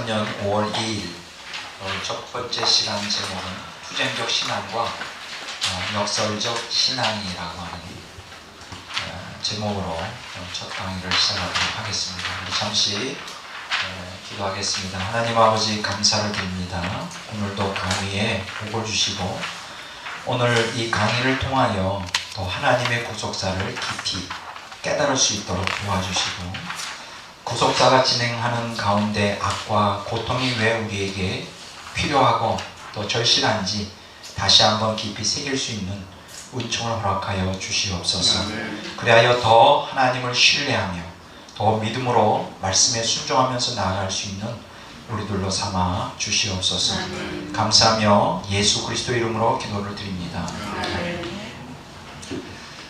2023년 5월 2일 첫 번째 시간 제목은 투쟁적 신앙과 역설적 신앙이라고 하는 제목으로 첫 강의를 시작하도록 하겠습니다. 우리 잠시 기도하겠습니다. 하나님 아버지 감사를 드립니다. 오늘도 강의에 복을 주시고 오늘 이 강의를 통하여 더 하나님의 구속사를 깊이 깨달을 수 있도록 도와주시고 구속사가 진행하는 가운데 악과 고통이 왜 우리에게 필요하고 또 절실한지 다시 한번 깊이 새길 수 있는 은총을 허락하여 주시옵소서. 그리하여 더 하나님을 신뢰하며 더 믿음으로 말씀에 순종하면서 나아갈 수 있는 우리들로 삼아 주시옵소서. 감사하며 예수 그리스도 이름으로 기도를 드립니다.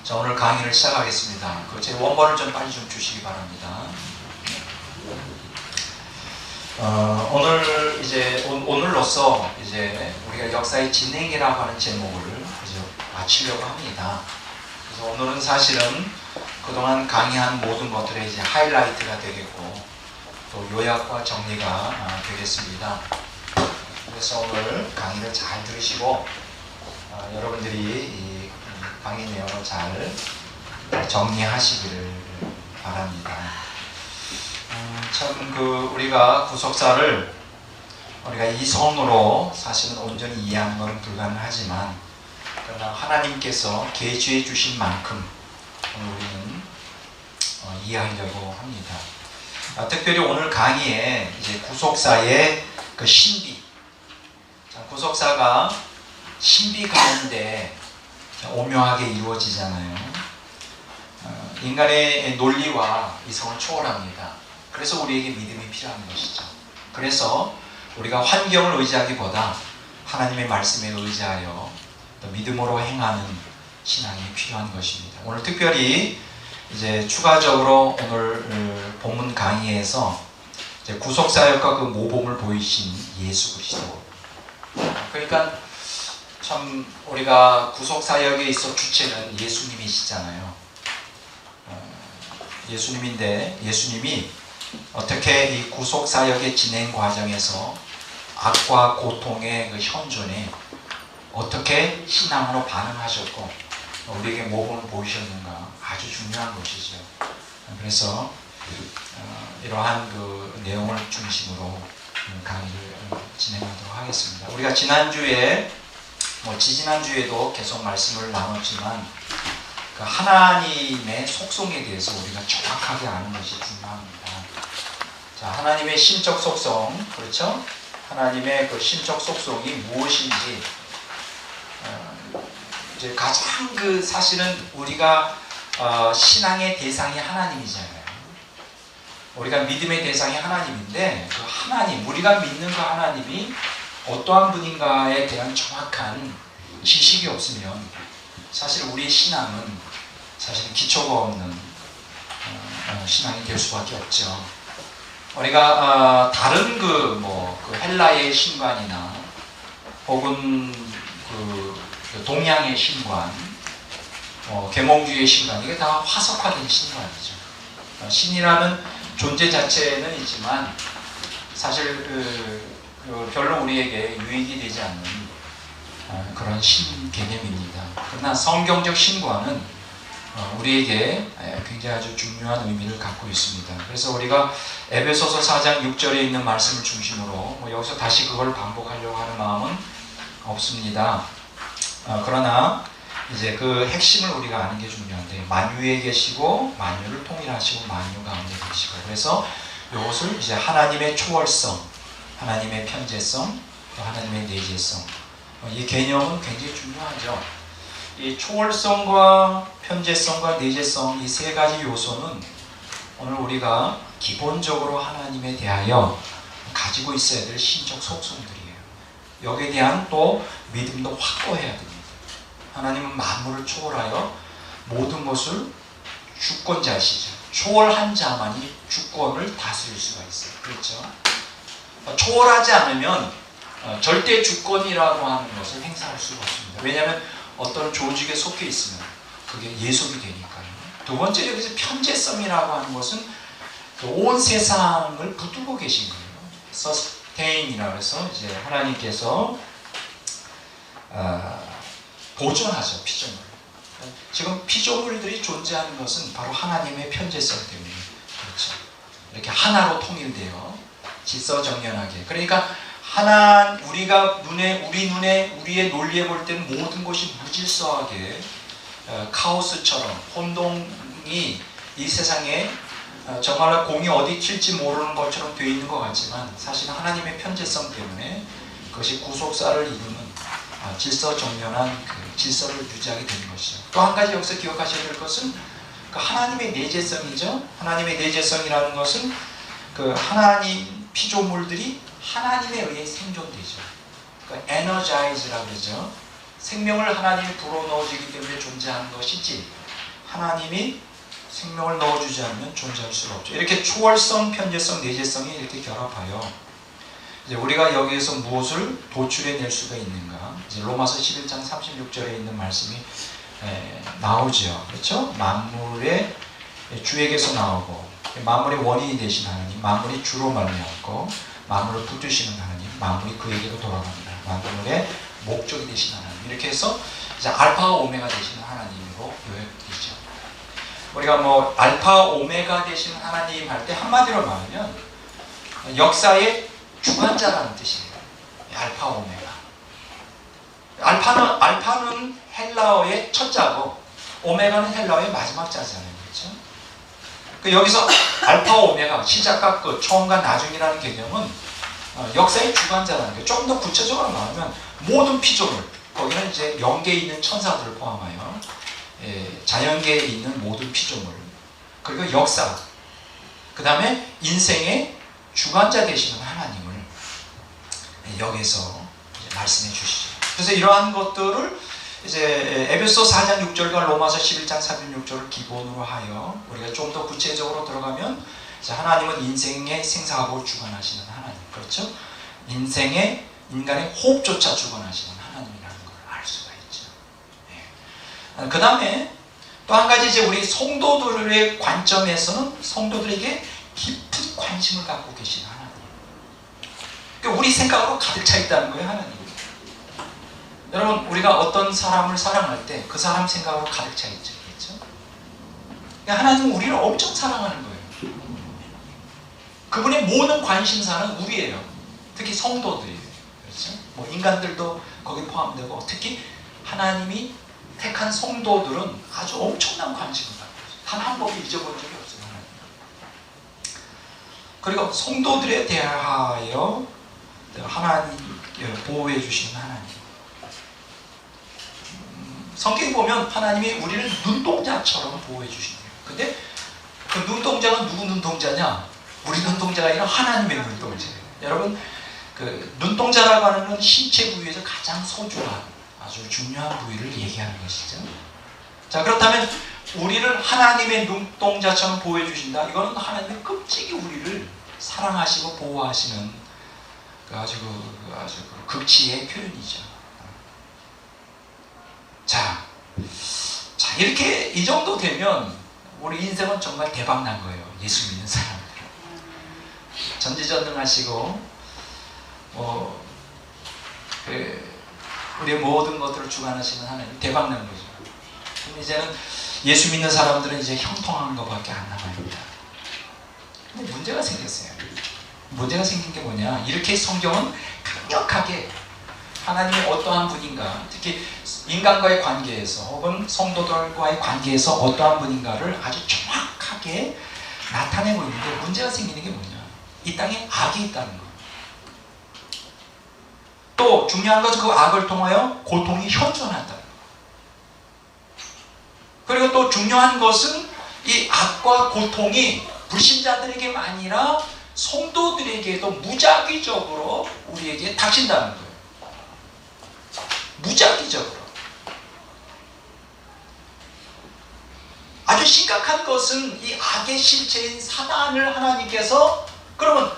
자, 오늘 강의를 시작하겠습니다. 제 원본을 좀 빨리 좀 주시기 바랍니다. 오늘로써 이제 우리가 역사의 진행이라고 하는 제목을 이제 마치려고 합니다. 그래서 오늘은 사실은 그동안 강의한 모든 것들의 이제 하이라이트가 되겠고 또 요약과 정리가 되겠습니다. 그래서 오늘 강의를 잘 들으시고 여러분들이 이 강의 내용을 잘 정리하시기를 바랍니다. 우리가 구속사를 우리가 이성으로 사실은 온전히 이해하는 것은 불가능하지만 그러나 하나님께서 계시해 주신 만큼 우리는 이해하려고 합니다. 특별히 오늘 강의에 이제 구속사의 그 신비, 구속사가 신비 가운데 오묘하게 이루어지잖아요. 인간의 논리와 이성을 초월합니다. 그래서 우리에게 믿음이 필요한 것이죠. 그래서 우리가 환경을 의지하기보다 하나님의 말씀에 의지하여 또 믿음으로 행하는 신앙이 필요한 것입니다. 오늘 특별히 이제 추가적으로 오늘 본문 강의에서 이제 구속사역과 그 모범을 보이신 예수 그리스도. 그러니까 참 우리가 구속사역에 있어 주체는 예수님이시잖아요. 예수님인데 예수님이 어떻게 이 구속사역의 진행 과정에서 악과 고통의 그 현존에 어떻게 신앙으로 반응하셨고 우리에게 모범을 보이셨는가 아주 중요한 것이죠. 그래서 이러한 그 내용을 중심으로 강의를 진행하도록 하겠습니다. 우리가 지난주에 지지난주에도 계속 말씀을 나눴지만 그 하나님의 속성에 대해서 우리가 정확하게 아는 것이 중요합니다. 자, 하나님의 신적 속성, 그렇죠? 하나님의 그 신적 속성이 무엇인지 이제 가장 사실은 우리가 신앙의 대상이 하나님이잖아요. 우리가 믿음의 대상이 하나님인데 그 하나님, 우리가 믿는 그 하나님이 어떠한 분인가에 대한 정확한 지식이 없으면 사실 우리의 신앙은 사실 기초가 없는 신앙이 될 수밖에 없죠. 우리가 다른 그 헬라의 신관이나 혹은 그 동양의 신관, 계몽주의 신관, 이게 다 화석화된 신관이죠. 신이라는 존재 자체는 있지만 사실 별로 우리에게 유익이 되지 않는 그런 신 개념입니다. 그러나 성경적 신관은 우리에게 굉장히 아주 중요한 의미를 갖고 있습니다. 그래서 우리가 에베소서 4장 6절에 있는 말씀을 중심으로 여기서 다시 그걸 반복하려고 하는 마음은 없습니다. 그러나 이제 그 핵심을 우리가 아는 게 중요한데 만유에 계시고 만유를 통일하시고 만유 가운데 계시고 그래서 이것을 이제 하나님의 초월성, 하나님의 편재성, 또 하나님의 내재성 이 개념은 굉장히 중요하죠. 이 초월성과 편재성과 내재성 이 세 가지 요소는 오늘 우리가 기본적으로 하나님에 대하여 가지고 있어야 될 신적 속성들이에요. 여기에 대한 또 믿음도 확고해야 됩니다. 하나님은 만물을 초월하여 모든 것을 주권자시죠. 초월한 자만이 주권을 다스릴 수가 있어요. 그렇죠? 초월하지 않으면 절대 주권이라고 하는 것을 행사할 수가 없습니다. 왜냐하면 어떤 조직에 속해 있으면 그게 예속이 되니까요. 두 번째 여기서 편재성이라고 하는 것은 온 세상을 붙들고 계신 거예요. sustain이라고 해서 이제 하나님께서 보존하죠, 피조물. 지금 피조물들이 존재하는 것은 바로 하나님의 편재성 때문에 그렇죠. 이렇게 하나로 통일돼요. 질서정연하게. 그러니까 우리가 우리 눈에 우리의 논리에 볼 때는 모든 것이 무질서하게 카오스처럼 혼동이 이 세상에 정말로 공이 어디 튈지 모르는 것처럼 되어 있는 것 같지만 사실은 하나님의 편재성 때문에 그것이 구속사를 이루는 질서정연한 그 질서를 유지하게 되는 것이죠. 또 한 가지 여기서 기억하셔야 될 것은 그 하나님의 내재성이죠. 하나님의 내재성이라는 것은 그 하나님 피조물들이 하나님에 의해 생존되죠. 그러니까 energize라고 그러죠. 생명을 하나님이 불어넣어주기 때문에 존재하는 것이지 하나님이 생명을 넣어주지 않으면 존재할 수가 없죠. 이렇게 초월성, 편재성, 내재성이 이렇게 결합하여 이제 우리가 여기에서 무엇을 도출해낼 수가 있는가? 이제 로마서 11장 36절에 있는 말씀이 나오죠. 그렇죠? 만물의 주에게서 나오고 만물의 원인이 되신 하나님, 만물이 주로 말미암고 만물을 붙드시는 하나님, 만물이 그에게로 돌아갑니다. 만물의 목적이 되신 하나님. 이렇게 해서 이제 알파와 오메가 되시는 하나님으로 요약되죠. 우리가 뭐 알파 오메가 되시는 하나님 할 때 한마디로 말하면 역사의 주관자라는 뜻입니다. 알파 오메가. 알파는 헬라어의 첫 자고 오메가는 헬라어의 마지막 자잖아요. 그렇죠? 여기서 알파 오메가, 시작과 끝, 처음과 나중이라는 개념은 역사의 주관자라는 게 좀 더 구체적으로 말하면 모든 피조물, 거기는 이제 영계에 있는 천사들을 포함하여 자연계에 있는 모든 피조물, 그리고 역사, 그 다음에 인생의 주관자 되시는 하나님을 여기서 말씀해 주시죠. 그래서 이러한 것들을 이제 에베소 4장 6절과 로마서 11장 36절을 기본으로 하여 우리가 좀 더 구체적으로 들어가면 하나님은 인생의 생사하고 주관하시는 하나님, 그렇죠? 인간의 호흡조차 주관하시는 하나님이라는 걸 알 수가 있죠. 그 다음에 또 한 가지 이제 우리 성도들의 관점에서는 성도들에게 깊은 관심을 갖고 계신 하나님. 그러니까 우리 생각으로 가득 차 있다는 거예요, 하나님. 여러분, 우리가 어떤 사람을 사랑할 때 그 사람 생각으로 가득 차 있죠. 그렇죠? 그러니까 하나님은 우리를 엄청 사랑하는 거예요. 그분의 모든 관심사는 우리예요. 특히 성도들이에요. 그렇죠? 뭐 인간들도 거기 포함되고 특히 하나님이 택한 성도들은 아주 엄청난 관심을 갖고 있어요. 단 한 번도 잊어본 적이 없어요. 하나님. 그리고 성도들에 대하여 하나님 보호해 주시는 하나님. 성경에 보면 하나님이 우리를 눈동자처럼 보호해 주신대요. 근데 그 눈동자가 누구 눈동자냐? 우리 눈동자가 아니라 하나님의 눈동자예요. 여러분, 그 눈동자라고 하는 건 신체 부위에서 가장 소중한 아주 중요한 부위를 얘기하는 것이죠. 자, 그렇다면 우리를 하나님의 눈동자처럼 보호해 주신다. 이거는 하나님의 끔찍이 우리를 사랑하시고 보호하시는 아주 극치의 표현이죠. 자, 이렇게 이 정도 되면 우리 인생은 정말 대박 난 거예요. 예수 믿는 사람들. 전지전능하시고 우리의 모든 것들을 주관하시는 하나님, 대박 난 거죠. 그럼 이제는 예수 믿는 사람들은 이제 형통한 것밖에 안 남아있다. 근데 문제가 생겼어요. 문제가 생긴 게 뭐냐? 이렇게 성경은 강력하게 하나님이 어떠한 분인가, 특히 인간과의 관계에서 혹은 성도들과의 관계에서 어떠한 분인가를 아주 정확하게 나타내고 있는데, 문제가 생기는 게 뭐냐? 이 땅에 악이 있다는 거. 또 중요한 것은 그 악을 통하여 고통이 현존한다는 거. 그리고 또 중요한 것은 이 악과 고통이 불신자들에게만 아니라 성도들에게도 무작위적으로 우리에게 닥친다는 거예요. 무작위적으로. 아주 심각한 것은 이 악의 실체인 사단을 하나님께서, 그러면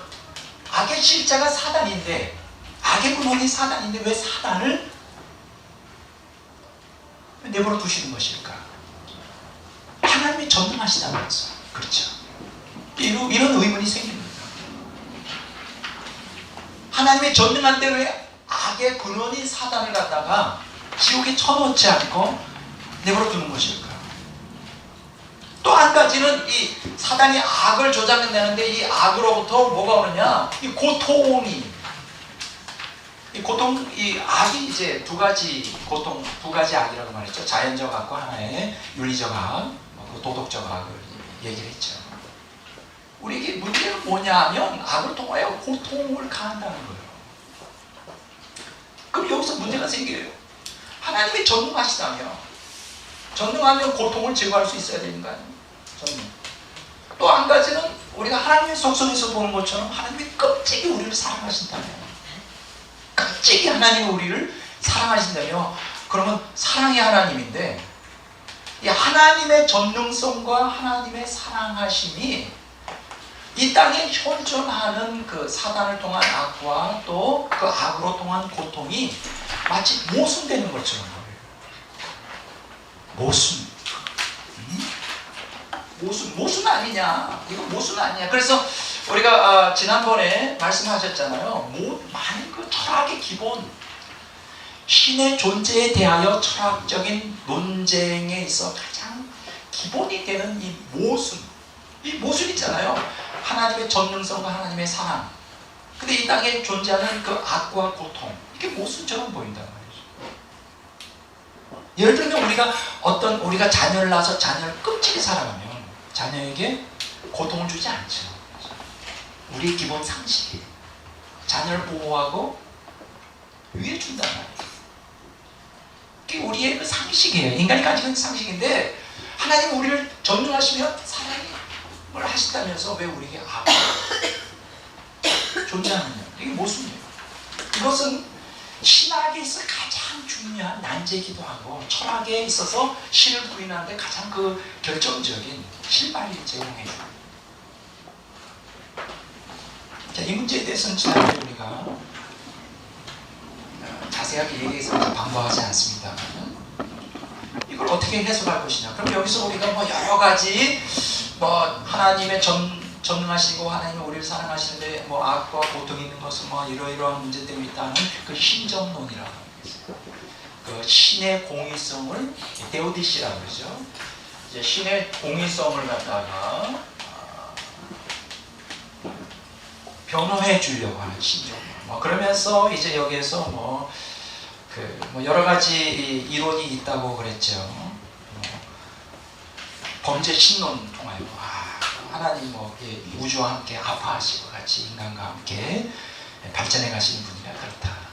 악의 실체가 사단인데, 악의 근원이 사단인데 왜 사단을 내버려 두시는 것일까? 하나님이 전능하시다면서. 그렇죠. 이런 의문이 생깁니다. 하나님의 전능한데 왜 악의 근원인 사단을 갖다가 지옥에 쳐넣지 않고 내버려 두는 것일까? 또 한 가지는 이 사단이 악을 조작한다는데 이 악으로부터 뭐가 오느냐? 이 고통이. 이 악이 이제 두 가지 고통, 두 가지 악이라고 말했죠. 자연적 악과 하나의 윤리적 악, 도덕적 악을 얘기를 했죠. 우리에게 문제는 뭐냐 하면 악을 통하여 고통을 가한다는 거예요. 그럼 여기서 문제가 생겨요. 하나님이 전능하시다며, 전능하면 고통을 제거할 수 있어야 되는 거 아니에요? 전능. 또 한 가지는 우리가 하나님의 속성에서 보는 것처럼 하나님이 껍질이 우리를 사랑하신다며, 껍질이 하나님이 우리를 사랑하신다며. 그러면 사랑의 하나님인데 이 하나님의 전능성과 하나님의 사랑하심이 이 땅에 현존하는 그 사단을 통한 악과 또 그 악으로 통한 고통이 마치 모순되는 것처럼 보여요. 모순 아니냐? 이거 모순 아니냐? 그래서 우리가 지난번에 말씀하셨잖아요. 많은 그 철학의 기본, 신의 존재에 대하여 철학적인 논쟁에 있어 가장 기본이 되는 이 모순이잖아요. 하나님의 전능성과 하나님의 사랑. 근데 이 땅에 존재하는 그 악과 고통, 이게 모순처럼 보인단 말이죠. 예를 들면 우리가 자녀를 낳아서 자녀를 끔찍히 사랑하면 자녀에게 고통을 주지 않죠. 우리의 기본 상식이 자녀를 보호하고 위해준단 말이에요. 그게 우리의 그 상식이에요. 인간이 가지고 있는 상식인데 하나님이 우리를 전능하시면 사랑을 하신다면서 왜 우리에게 악을 존재하느냐? 이게 모순이에요. 이것은 신학에 있어 가장 중요한 난제이기도 하고 철학에 있어서 신을 부인하는데 가장 그 결정적인 실마리를 제공해 줍니다. 자, 이 문제에 대해서는 지난번에 우리가 자세하게 얘기해서 방법하지 않습니다. 이걸 어떻게 해석할 것이냐? 그럼 여기서 우리가 여러 가지 하나님의 전능하시고 하나님이 우리를 사랑하시는데 악과 고통이 있는 것은 이러이러한 문제 때문에 있다는 그 신정론이라고 하겠어요. 그 신의 공의성을 데오디시라고 그러죠. 이제 신의 공의성을 갖다가 변호해 주려고 하는 신정론. 그러면서 이제 여기에서 여러 가지 이론이 있다고 그랬죠. 범죄 신론 통하여 하나님 우주와 함께 아파하시고 같이 인간과 함께 발전해 가시는 분이라 그렇다.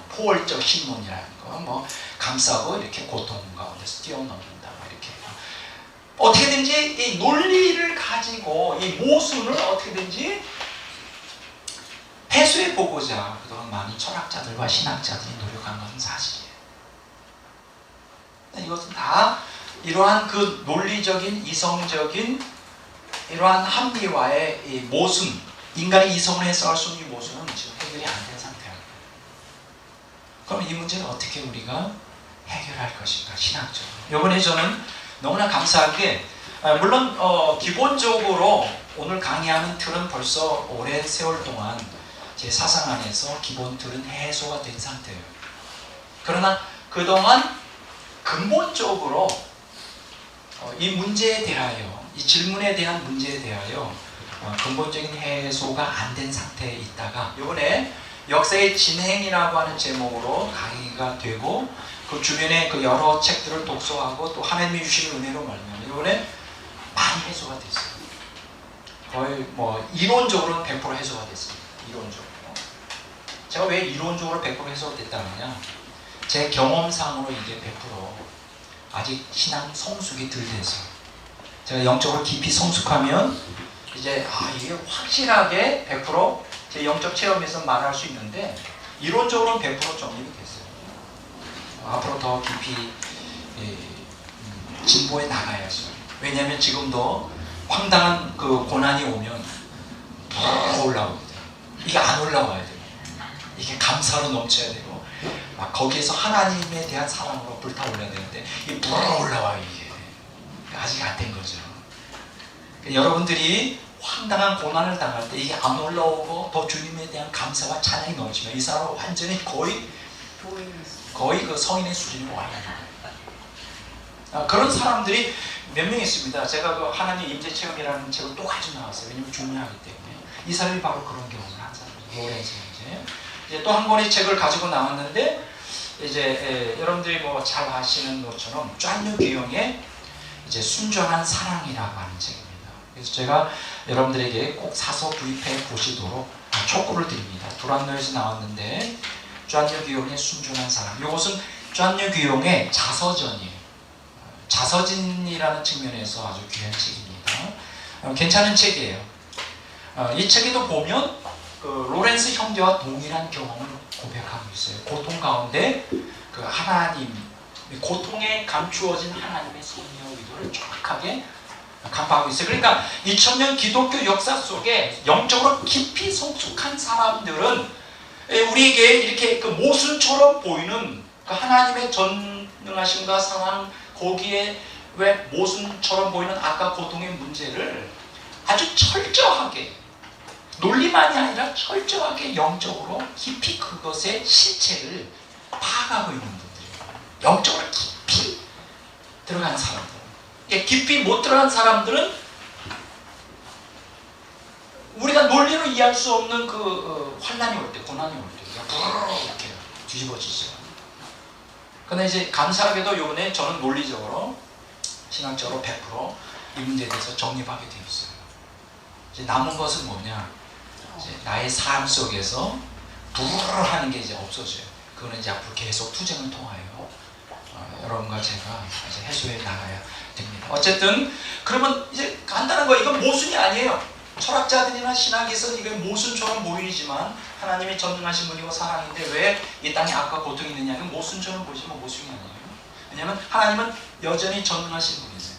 포괄적 신론이라는 거, 감싸고 이렇게 고통 가운데서 뛰어넘는다. 이렇게 어떻게든지 이 논리를 가지고 이 모순을 어떻게든지 해소해 보고자 그동안 많은 철학자들과 신학자들이 노력한 것은 사실이에요. 이것은 다 이러한 그 논리적인 이성적인 이러한 합리와의 이 모순, 인간의 이성을 해석할 수 있는 이 모순은 지금 해결이 안 된 상태입니다. 그럼 이 문제는 어떻게 우리가 해결할 것인가, 신학적으로. 이번에 저는 너무나 감사한 게 물론 기본적으로 오늘 강의하는 틀은 벌써 오랜 세월 동안 제 사상 안에서 기본 틀은 해소가 된 상태예요. 그러나 그동안 근본적으로 이 문제에 대하여, 이 질문에 대한 문제에 대하여 근본적인 해소가 안 된 상태에 있다가 이번에 역사의 진행이라고 하는 제목으로 강의가 되고 그 주변에 그 여러 책들을 독서하고 또 하나님이 주시는 은혜로 말미암아 이번에 많이 해소가 됐어요. 거의 이론적으로는 100% 해소가 됐습니다. 이론적으로. 제가 왜 이론적으로 100% 해소가 됐다느냐? 제 경험상으로 이제 100% 아직 신앙 성숙이 덜 돼서 제가 영적으로 깊이 성숙하면 이제 이게 확실하게 100% 제 영적 체험에서 말할 수 있는데 이론적으로는 100% 정립이 됐어요. 앞으로 더 깊이 진보해 나가야죠. 왜냐하면 지금도 황당한 그 고난이 오면 더 올라오거든요. 이게 안 올라와야 돼요. 이게 감사로 넘쳐야 되고 막 거기에서 하나님에 대한 사랑으로 불타올라야 되는데 이게 불어 올라와요. 이게 아직 안 된 거죠. 여러분들이 황당한 고난을 당할 때 이게 안 올라오고 더 주님에 대한 감사와 찬양이 넘치면 이 사람은 완전히 거의 그 성인의 수준으로 와요. 그런 사람들이 몇 명 있습니다. 제가 그 하나님 임재 체험이라는 책을 또 가지고 나왔어요. 왜냐면 중요하기 때문에. 이 사람이 바로 그런 경험을 한 사람이에요. 로렌스 이제 또 한 권의 책을 가지고 나왔는데 이제 여러분들이 뭐 잘 아시는 것처럼 쟈뉴 귀용의 이제 순전한 사랑이라고 하는 책입니다. 그래서 제가 여러분들에게 꼭 사서 구입해 보시도록 촉구를 드립니다. 두란노에서 나왔는데 쟈뉴 귀용의 순전한 사랑. 이것은 쟈뉴 귀용의 자서전이에요. 자서진이라는 측면에서 아주 귀한 책입니다. 괜찮은 책이에요. 이 책에도 보면 그 로렌스 형제와 동일한 경험을 고백하고 있어요. 고통 가운데 그 하나님, 고통에 감추어진 하나님의 섭리와 의도를 정확하게 간파하고 있어요. 그러니까 2000년 기독교 역사 속에 영적으로 깊이 성숙한 사람들은 우리에게 이렇게 그 모순처럼 보이는 그 하나님의 전능하심과 사랑, 거기에 왜 모순처럼 보이는 악과 고통의 문제를 아주 철저하게, 논리만이 아니라 철저하게 영적으로 깊이 그것의 실체를 파악하고 있는 분들이에요. 영적으로 깊이 들어간 사람들. 깊이 못 들어간 사람들은 우리가 논리로 이해할 수 없는 그 환난이 올 때, 고난이 올 때 이렇게 뒤집어지죠. 근데 이제 감사하게도 이번에 저는 논리적으로, 신학적으로 100% 이 문제에 대해서 정립하게 되었어요. 이제 남은 것은 뭐냐? 이제 나의 삶 속에서 불하는 게 이제 없어져요. 그거는 이제 앞으로 계속 투쟁을 통하여 여러분과 제가 이제 해소해 나가야 됩니다. 어쨌든 그러면 이제 간단한 거, 이건 모순이 아니에요. 철학자들이나 신학에서 이게 모순처럼 보이지만 하나님이 전능하신 분이고 사랑인데 왜 이 땅에 악과 고통이 있느냐? 이건 모순처럼 보이지만 모순이 아니에요. 왜냐하면 하나님은 여전히 전능하신 분이세요.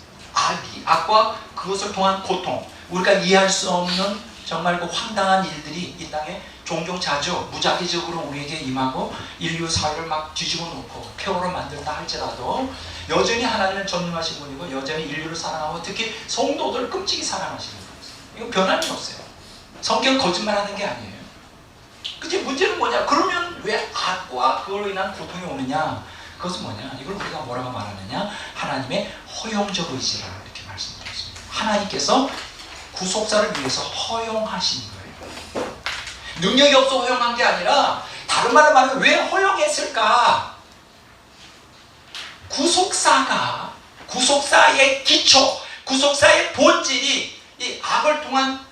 악과 그것을 통한 고통, 우리가 이해할 수 없는 정말 그 황당한 일들이 이 땅에 종종 자주 무작위적으로 우리에게 임하고 인류 사회를 막 뒤집어 놓고 폐허로 만들다 할지라도 여전히 하나님은 전능하신 분이고 여전히 인류를 사랑하고 특히 성도들을 끔찍이 사랑하시는 분이세요. 이거 변함이 없어요. 성경 거짓말하는 게 아니에요. 그치? 문제는 뭐냐? 그러면 왜 악과 그걸로 인한 고통이 오느냐? 그것은 뭐냐? 이걸 우리가 뭐라고 말하느냐? 하나님의 허용적 의지라 이렇게 말씀드렸습니다. 하나님께서 구속사를 위해서 허용하신 거예요. 능력이 없어 허용한 게 아니라 다른 말로 말하면 왜 허용했을까? 구속사의 기초, 구속사의 본질이 이 악을 통한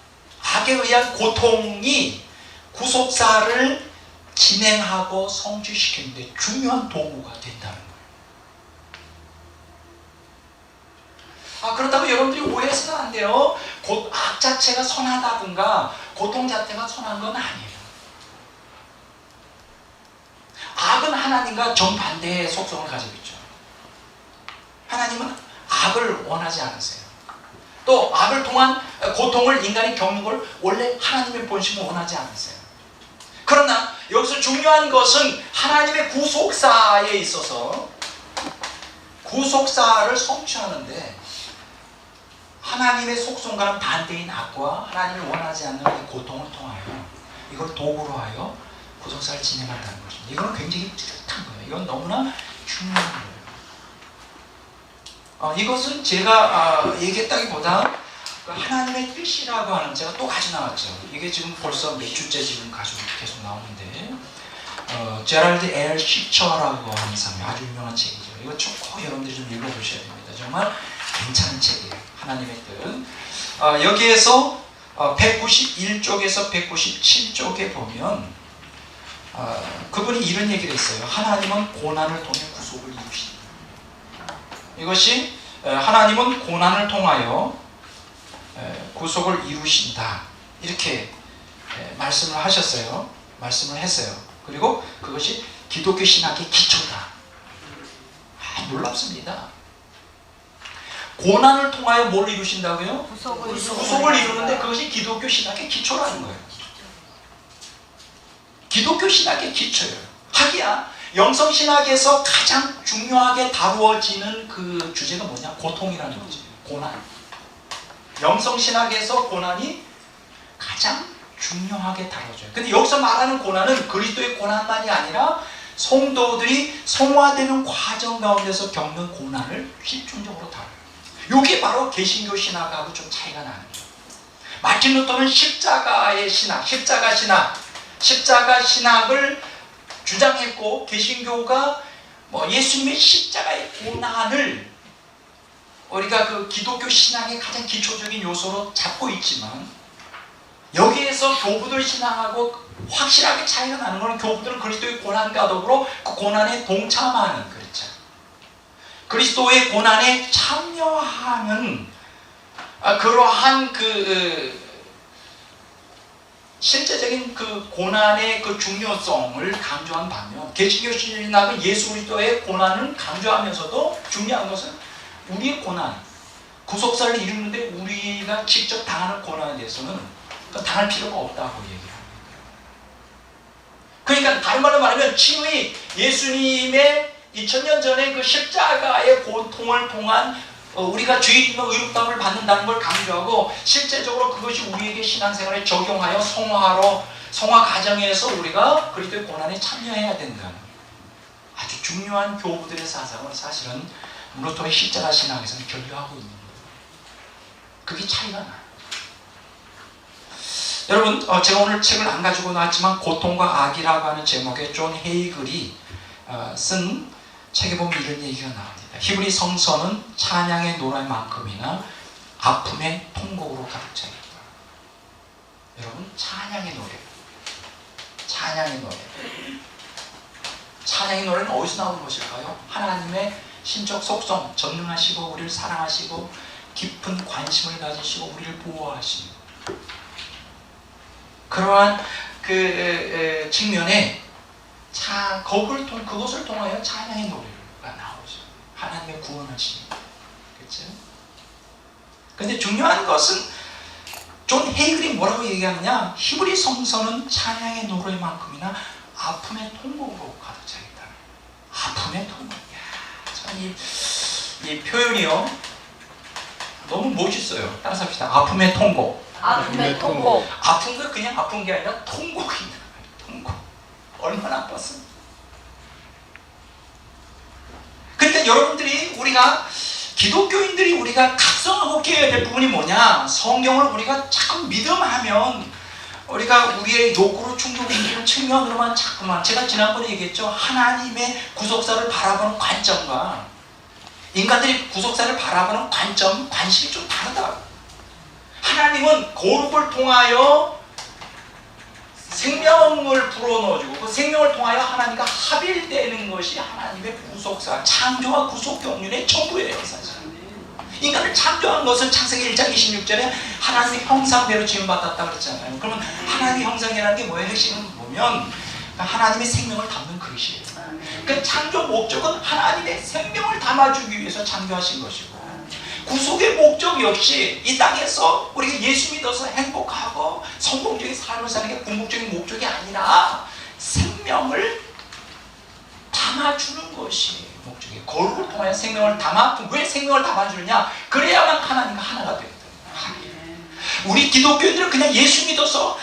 악에 의한 고통이 구속사를 진행하고 성취시키는 데 중요한 도구가 된다는 거예요. 그렇다고 여러분들이 오해해서는 안 돼요. 악 자체가 선하다든가 고통 자체가 선한 건 아니에요. 악은 하나님과 정반대의 속성을 가지고 있죠. 하나님은 악을 원하지 않으세요. 또 악을 통한 고통을 인간이 겪는 걸 원래 하나님의 본심을 원하지 않으세요. 그러나 여기서 중요한 것은 하나님의 구속사에 있어서 구속사를 성취하는데 하나님의 속성과는 반대인 악과 하나님을 원하지 않는 이 고통을 통하여 이걸 도구로 하여 구속사를 진행한다는 것입니다. 이건 굉장히 뚜렷한 거예요. 이건 너무나 중요한 거예요. 이것은 제가 얘기했다기보다 하나님의 뜻이라고 하는, 제가 또 가지고 나왔죠. 이게 지금 벌써 몇 주째 지금 가지고 계속 나오는데 제랄드 엘 시처라고 하는 사람이 아주 유명한 책이죠. 이거 꼭 여러분들이 좀 읽어보셔야 됩니다. 정말 괜찮은 책이에요. 하나님의 뜻. 여기에서 191쪽에서 197쪽에 보면 그분이 이런 얘기를 했어요. 하나님은 고난을 통해 구속을 이루신다. 이것이 하나님은 고난을 통하여 구속을 이루신다. 이렇게 말씀을 하셨어요. 말씀을 했어요. 그리고 그것이 기독교 신학의 기초다. 놀랍습니다. 고난을 통하여 뭘 이루신다고요? 구속을 이루는데 그것이 기독교 신학의 기초라는 거예요. 기독교 신학의 기초예요. 하기야 영성신학에서 가장 중요하게 다루어지는 그 주제가 뭐냐? 고통이라는 거죠. 고난. 영성신학에서 고난이 가장 중요하게 다뤄져요. 근데 여기서 말하는 고난은 그리스도의 고난만이 아니라 성도들이 성화되는 과정 가운데서 겪는 고난을 집중적으로 다뤄요. 이게 바로 개신교 신학하고 좀 차이가 나는 거예요. 마틴 루터는 십자가의 신학, 십자가 신학을 주장했고, 개신교가 예수님의 십자가의 고난을 우리가 그 기독교 신앙의 가장 기초적인 요소로 잡고 있지만, 여기에서 교부들 신앙하고 확실하게 차이가 나는 것은 교부들은 그리스도의 고난과 더불어 그 고난에 동참하는, 그렇죠, 그리스도의 고난에 참여하는 그러한 실제적인 그 고난의 그 중요성을 강조한 반면, 개신교 신학은 예수 그리스도의 고난을 강조하면서도 중요한 것은 우리의 고난, 구속사를 이루는데 우리가 직접 당하는 고난에 대해서는 당할 필요가 없다고 얘기합니다. 그러니까 다른 말로 말하면 친히 예수님의 2000년 전에 그 십자가의 고통을 통한 우리가 죄인과 의롭다함을 받는다는 걸 강조하고, 실제적으로 그것이 우리에게 신앙생활에 적용하여 성화 과정에서 우리가 그리스도의 고난에 참여해야 된다는 아주 중요한 교부들의 사상을 사실은 루터의 십자가 신학에서는 견류하고 있는 거예요. 그게 차이가 나요. 여러분, 제가 오늘 책을 안 가지고 나왔지만 고통과 악이라고 하는 제목의 존 헤이글이 쓴 책에 보면 이런 얘기가 나옵니다. 히브리 성서는 찬양의 노래만큼이나 아픔의 통곡으로 가득 차 있다. 여러분, 찬양의 노래. 찬양의 노래는 어디서 나오는 것일까요? 하나님의 신적 속성, 전능하시고 우리를 사랑하시고 깊은 관심을 가지시고 우리를 보호하시는 그러한 그 측면에 그것을 통하여 찬양의 노래가 나오죠. 하나님의 구원하시는, 그렇죠? 근데 중요한 것은 존 헤이글이 뭐라고 얘기하느냐, 히브리 성서는 찬양의 노래만큼이나 아픔의 통곡으로 가득 차 있다. 아픔의 통곡. 참 이 표현이요 너무 멋있어요. 따라서 합시다. 아픔의 통곡. 아픔의 통곡. 아픈 거 그냥 아픈 게 아니라 통곡이다. 통곡. 얼마나 아팠어. 근데 여러분들이, 우리가 기독교인들이 우리가 각성하고 깨어야 될 부분이 뭐냐, 성경을 우리가 자꾸 믿음하면 우리가 우리의 욕구로 충족시키는 측면으로만 자꾸만, 제가 지난번에 얘기했죠, 하나님의 구속사를 바라보는 관점과 인간들이 구속사를 바라보는 관점, 관심이 좀 다르다. 하나님은 거룩을 통하여 생명을 불어넣어주고 그 생명을 통하여 하나님과 합일되는 것이 하나님의 구속사, 창조와 구속 경륜의 전부예요. 사실 인간을 창조한 것은 창세기 1장 26절에 하나님의 형상대로 지음받았다 그랬잖아요. 그러면 하나님의 형상이라는 게 뭐예요? 핵심은 보면 하나님의 생명을 담는 그릇이에요. 그 창조 목적은 하나님의 생명을 담아주기 위해서 창조하신 것이고, 구속의 목적 역시 이 땅에서 우리가 예수 믿어서 행복하고 성공적인 삶을 사는 게 궁극적인 목적이 아니라 생명을 담아주는 것이 목적이에요. 거룩을 통하여 생명을 왜 생명을 담아주느냐? 그래야만 하나님과 하나가 되거든요. 우리 기독교인들은 그냥 예수 믿어서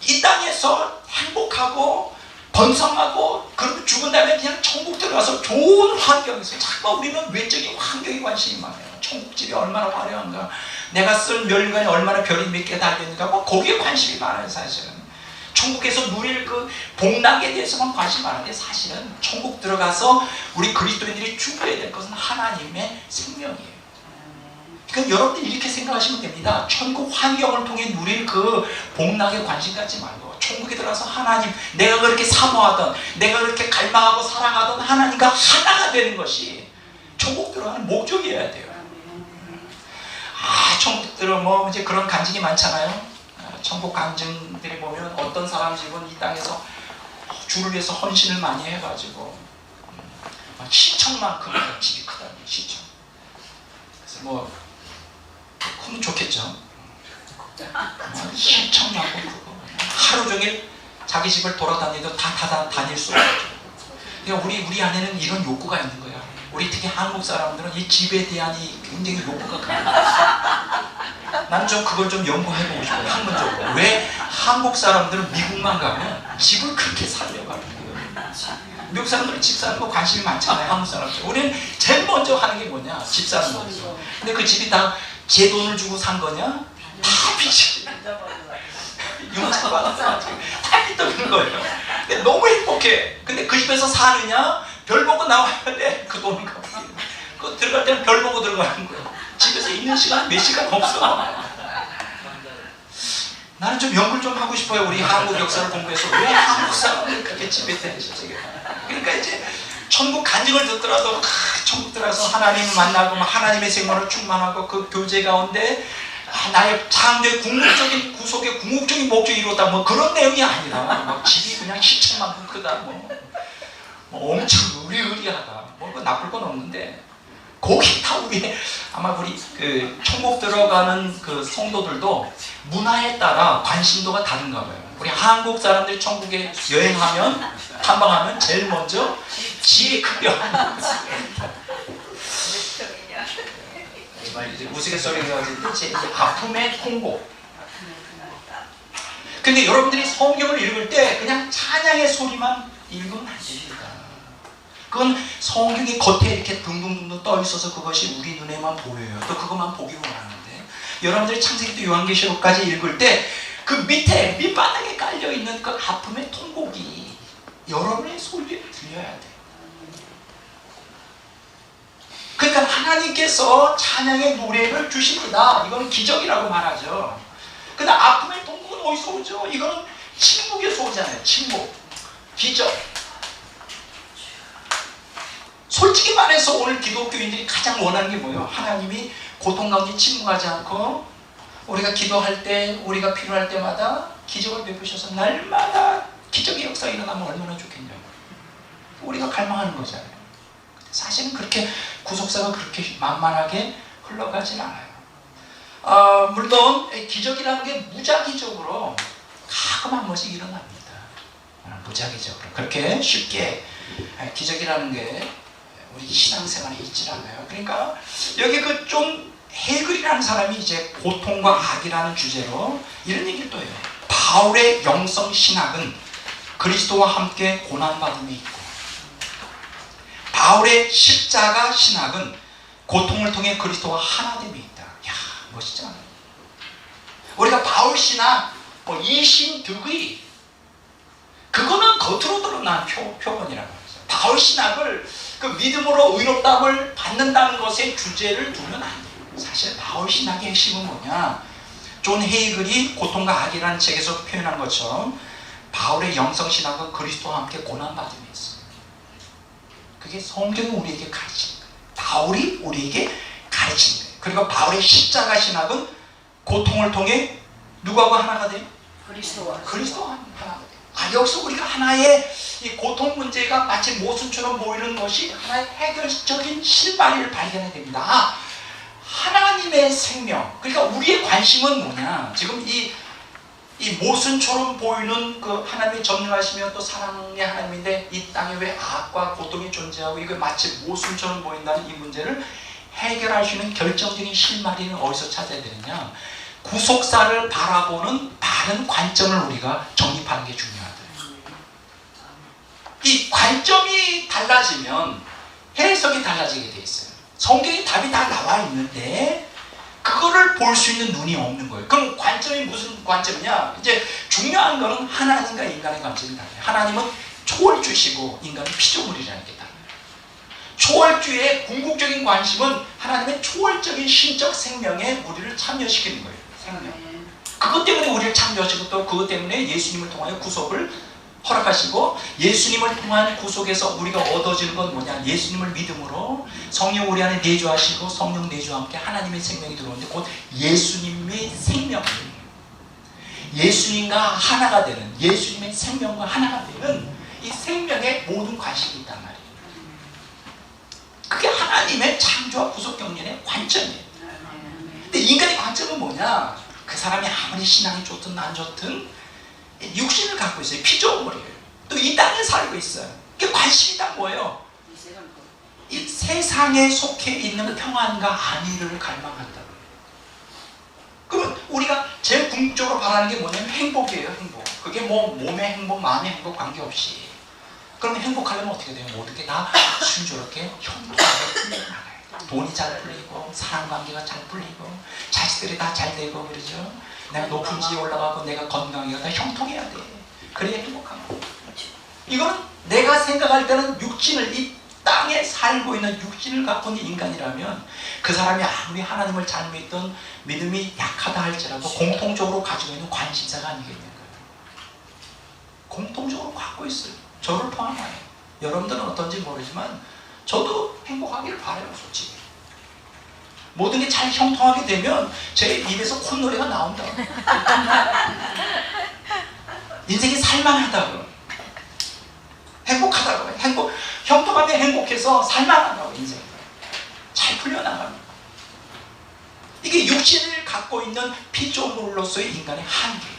이 땅에서 행복하고 번성하고 그리고 죽은 다음에 그냥 천국 들어가서 좋은 환경에서, 자꾸 우리는 외적인 환경에 관심이 많아요. 천국집이 얼마나 화려한가, 내가 쓴 멸관이 얼마나 별이 몇 개 달려있는가, 거기에 관심이 많아요. 사실은 천국에서 누릴 그 복락에 대해서만 관심이 많은데, 사실은 천국 들어가서 우리 그리스도인들이 추구해야 될 것은 하나님의 생명이에요. 그러니까 여러분들이 이렇게 생각하시면 됩니다. 천국 환경을 통해 누릴 그 복락에 관심 갖지 말고, 천국에 들어가서 하나님, 내가 그렇게 사모하던, 내가 그렇게 갈망하고 사랑하던 하나님과 하나가 되는 것이 천국 들어가는 목적이어야 돼요. 천국 들어 이제 그런 간증이 많잖아요. 천국 간증들이 보면 어떤 사람 집은 이 땅에서 주를 위해서 헌신을 많이 해가지고 시청만큼 집이 크다니, 시청. 그래서 크면 좋겠죠. 시청만큼 크고 하루 종일 자기 집을 돌아다니도 다 다닐 수 없죠. 그러니까 우리 안에는 이런 욕구가 있는 거야. 우리 특히 한국 사람들은 이 집에 대한 이 굉장히 욕구가 강해요. 나는 좀 그걸 좀 연구해보고 싶어요. 학문적으로. 왜 한국 사람들은 미국만 가면 집을 그렇게 살려고 하는 거예요. 미국 사람들은 집 사는 거 관심이 많잖아요. 한국 사람들. 우리는 제일 먼저 하는 게 뭐냐? 집 사는 거죠. 근데 그 집이 다 제 돈을 주고 산 거냐? 다 빚이. 융자 받아서 다 빚어지는 거예요. 근데 너무 행복해. 근데 그 집에서 사느냐? 별 보고 나와야 돼. 그 돈을 갚고. 그 들어갈 때는 별 보고 들어가는 거예요. 집에서 있는 시간 몇 시간 없어. 나는 좀 연구를 좀 하고 싶어요. 우리 한국 역사를 공부해서 왜 한국 사람들이 그렇게 집에 대해서. 그러니까 이제 천국 간증을 듣더라도 천국 들어가서 하나님을 만나고 하나님의 생명을 충만하고 그 교제 가운데 나의 창조의 궁극적인 구속의 궁극적인 목적이 이루었다 뭐 그런 내용이 아니라 막 집이 그냥 시체만큼 크다 뭐 엄청 의리의리하다 뭐 그거 나쁠 건 없는데 거기 다 우리 아마 우리 그 천국 들어가는 그 성도들도 문화에 따라 관심도가 다른가 봐요. 우리 한국 사람들이 천국에 여행하면 탐방하면 제일 먼저 집이 크려 우스갯소리가 나오는데 아픔의 통곡. 근데 여러분들이 성경을 읽을 때 그냥 찬양의 소리만 읽으면 안 됩니다. 그건 성경이 겉에 이렇게 둥둥둥둥 떠 있어서 그것이 우리 눈에만 보여요. 또 그것만 보기로 하는데 여러분들이 창세기부터 요한계시록까지 읽을 때 그 밑에 밑바닥에 깔려 있는 그 아픔의 통곡이 여러분의 소리에 들려야 돼. 그러니까 하나님께서 찬양의 노래를 주십니다. 이건 기적이라고 말하죠. 근데 아픔의 통곡은 어디서 오죠? 이거는 침묵에서 오잖아요. 침묵, 기적. 솔직히 말해서 오늘 기독교인들이 가장 원하는 게 뭐예요? 하나님이 고통 가운데 침묵하지 않고 우리가 기도할 때 우리가 필요할 때마다 기적을 베푸셔서 날마다 기적의 역사가 일어나면 얼마나 좋겠냐고 우리가 갈망하는 거잖아요. 사실은 그렇게 구속사가 그렇게 만만하게 흘러가진 않아요. 물론 기적이라는 게 무작위적으로 가끔 한 번씩 일어납니다. 무작위적으로 그렇게 쉽게 기적이라는 게 우리 신앙생활에 있질 않아요. 그러니까 여기 그 좀 헤글이라는 사람이 이제 고통과 악이라는 주제로 이런 얘기를 또 해요. 바울의 영성 신학은 그리스도와 함께 고난받음에 있고 바울의 십자가 신학은 고통을 통해 그리스도와 하나됨에 있다. 이야 멋있잖아요. 우리가 바울 신학 뭐 이신득의 그거는 겉으로 드러난 표현이라고 하죠. 바울 신학을 그 믿음으로 의롭다함을 받는다는 것에 주제를 두면 안 돼요. 사실 바울 신학의 핵심은 뭐냐? 존 헤이글이 고통과 악이라는 책에서 표현한 것처럼 바울의 영성 신학은 그리스도와 함께 고난받음에 있어요. 그게 성경이 우리에게 가르치는 거예요. 바울이 우리에게 가르치는 거예요. 그리고 바울의 십자가 신학은 고통을 통해 누구하고 하나가 돼요? 그리스도와 하나가 돼요. 여기서 우리가 하나의 이 고통 문제가 마치 모순처럼 보이는 것이 하나의 해결적인 실마리를 발견해야 됩니다. 하나님의 생명. 그러니까 우리의 관심은 뭐냐? 지금 이 모순처럼 보이는 그 하나님이 전능하시며 또 사랑의 하나님인데 이 땅에 왜 악과 고통이 존재하고 이거 마치 모순처럼 보인다는 이 문제를 해결할 수 있는 결정적인 실마리는 어디서 찾아야 되느냐? 구속사를 바라보는 바른 관점을 우리가 정립하는 게 중요하다. 이 관점이 달라지면 해석이 달라지게 돼 있어요. 성경에 답이 다 나와 있는데 그거를 볼 수 있는 눈이 없는 거예요. 그럼 관점이 무슨 관점이냐? 이제 중요한 거는 하나님과 인간의 관점이 달라요. 하나님은 초월주시고 인간은 피조물이라는 게 달라요. 초월주의 궁극적인 관심은 하나님의 초월적인 신적 생명에 우리를 참여시키는 거예요. 생명. 그것 때문에 우리를 참여하시고 또 그것 때문에 예수님을 통하여 구속을 허락하시고 예수님을 통한 구속에서 우리가 얻어지는 건 뭐냐? 예수님을 믿음으로 성령 우리 안에 내주하시고 성령 내주와 함께 하나님의 생명이 들어오는데 곧 예수님의 생명, 예수님과 하나가 되는 예수님의 생명과 하나가 되는 이 생명에 모든 관심이 있단 말이에요. 그게 하나님의 창조와 구속 경륜의 관점이에요. 근데 인간의 관점은 뭐냐? 그 사람이 아무리 신앙이 좋든 안 좋든 육신을 갖고 있어요. 피조물이에요. 또 이 땅에 살고 있어요. 그 관심이 다 뭐예요? 이 세상에 속해 있는 평안과 안위를 갈망한다. 그럼 궁극적으로 바라는 게 뭐냐면 행복이에요. 행복. 그게 뭐 몸의 행복, 마음의 행복 관계없이. 그러면 행복하려면 어떻게 돼요? 모든 게 다 순조롭게 형통하게 풀려나가요. 돈이 잘 풀리고 사랑관계가 잘 풀리고 자식들이 다 잘 되고 그러죠. 내가 높은 지에 올라가고 내가 건강해가 다 형통해야 돼. 그래야 행복한 거예요. 이거는 내가 생각할 때는 육신을, 이 땅에 살고 있는 육신을 갖고 있는 인간이라면 그 사람이 아무리 하나님을 잘 믿던 믿음이 약하다 할지라도 공통적으로 가지고 있는 관심사가 아니겠냐고요. 공통적으로 갖고 있어요. 저를 포함하여. 여러분들은 어떤지 모르지만 저도 행복하기를 바라요. 솔직히 모든 게 잘 형통하게 되면 제 입에서 콧노래가 나온다. 인생이 살만하다고, 행복하다고, 형통하게 행복해서 살만하다고, 인생이 잘 풀려나갑니다. 이게 육신을 갖고 있는 피조물로서의 인간의 한계예요.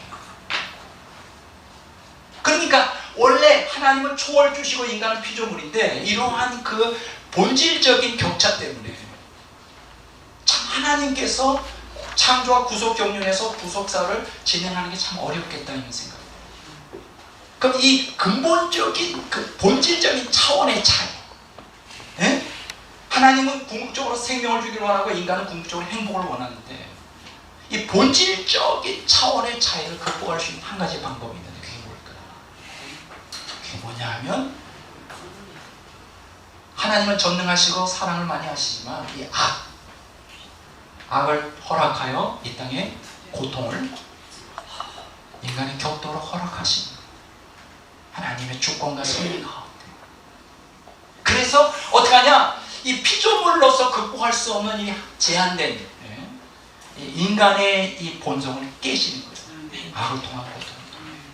그러니까 원래 하나님은 초월주시고 인간은 피조물인데 이러한 그 본질적인 격차 때문에 참 하나님께서 창조와 구속 경륜에서 구속사를 진행하는 게 참 어렵겠다는 생각이에요. 그럼 이 근본적인 그 본질적인 차원의 차이, 예? 하나님은 궁극적으로 생명을 주기를 원하고 인간은 궁극적으로 행복을 원하는데 이 본질적인 차원의 차이를 극복할 수 있는 한 가지 방법이 있는데 그게 뭘까요? 그게 뭐냐 하면 하나님은 전능하시고 사랑을 많이 하시지만 이 악을 허락하여 이 땅에 고통을 인간의 격도로 허락하십니다. 하나님의 주권과 섭리 가운데. 그래서 어떻게 하냐? 이 피조물로서 극복할 수 없는 이 제한된 이 인간의 이 본성을 깨시는 거예요. 악을 통한 고통.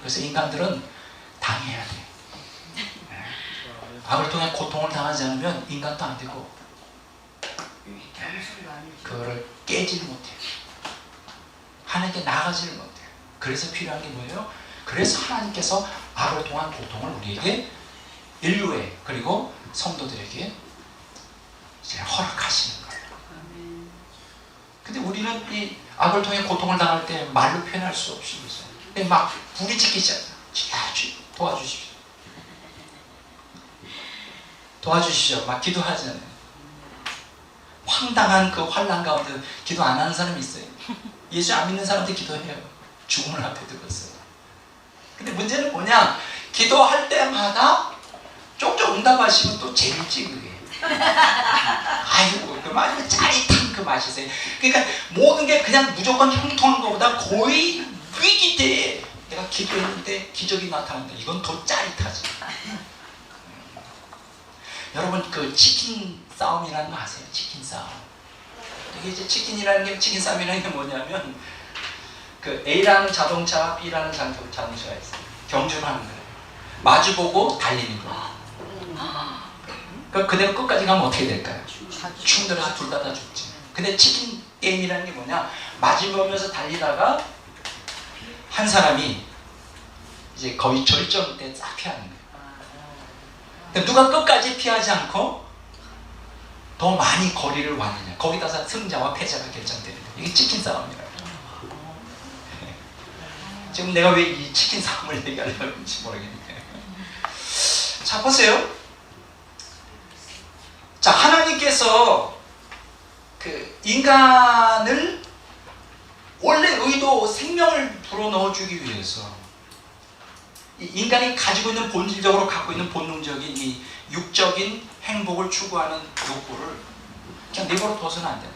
그래서 인간들은 당해야 돼. 악을 통해 고통을 당하지 않으면 인간도 안 되고 그거를 깨지를 못해요. 하나님께 나가지를 못해요. 그래서 필요한 게 뭐예요? 그래서 하나님께서 악을 통한 고통을 우리에게 인류에 그리고 성도들에게 이제 허락하시는 거예요. 근데 우리는 이 악을 통해 고통을 당할 때 말로 표현할 수 없이 있어요. 막 부리짖기 시작해요. 도와주십시오. 도와주십시오. 막 기도하잖아요. 황당한 그 환난 가운데 기도 안 하는 사람이 있어요. 예수 안 믿는 사람한테 기도해요. 죽음을 앞에 두고 있어요. 근데 문제는 뭐냐? 기도할 때마다 쪽쪽 응답하시면 또 재밌지 그게. 아이고 그 마지막에 짜릿한 그 맛이 있어요. 그러니까 모든 게 그냥 무조건 형통한 것보다 거의 위기 때에 내가 기도했는데 기적이 나타난다. 이건 더 짜릿하지. 여러분 그 치킨 싸움이라는 거 아세요? 치킨 싸움. 이게 이제 치킨 싸움이라는 게 뭐냐면 그 A라는 자동차, B라는 자동차가 있어요. 경주를 하는 거예요. 마주보고 달리는 거예요. 그대로 끝까지 가면 어떻게 될까요? 충돌해서 둘 다 죽지. 근데 치킨 게임이라는 게 뭐냐? 마주보면서 달리다가 한 사람이 이제 거의 절정 때 싹 피하는 거예요. 그러니까 누가 끝까지 피하지 않고 더 많이 거리를 왔느냐. 거기다가 승자와 패자가 결정되는 거예요. 이게 치킨 싸움이라고. 지금 내가 왜 이 치킨 싸움을 얘기하려고 하는지 모르겠는데. 자, 보세요. 자, 하나님께서 그 인간을 원래 의도 생명을 불어넣어주기 위해서 이 인간이 가지고 있는 본질적으로 갖고 있는 본능적인 이 육적인 행복을 추구하는 욕구를 그냥 내버려 둬서는 안 돼요.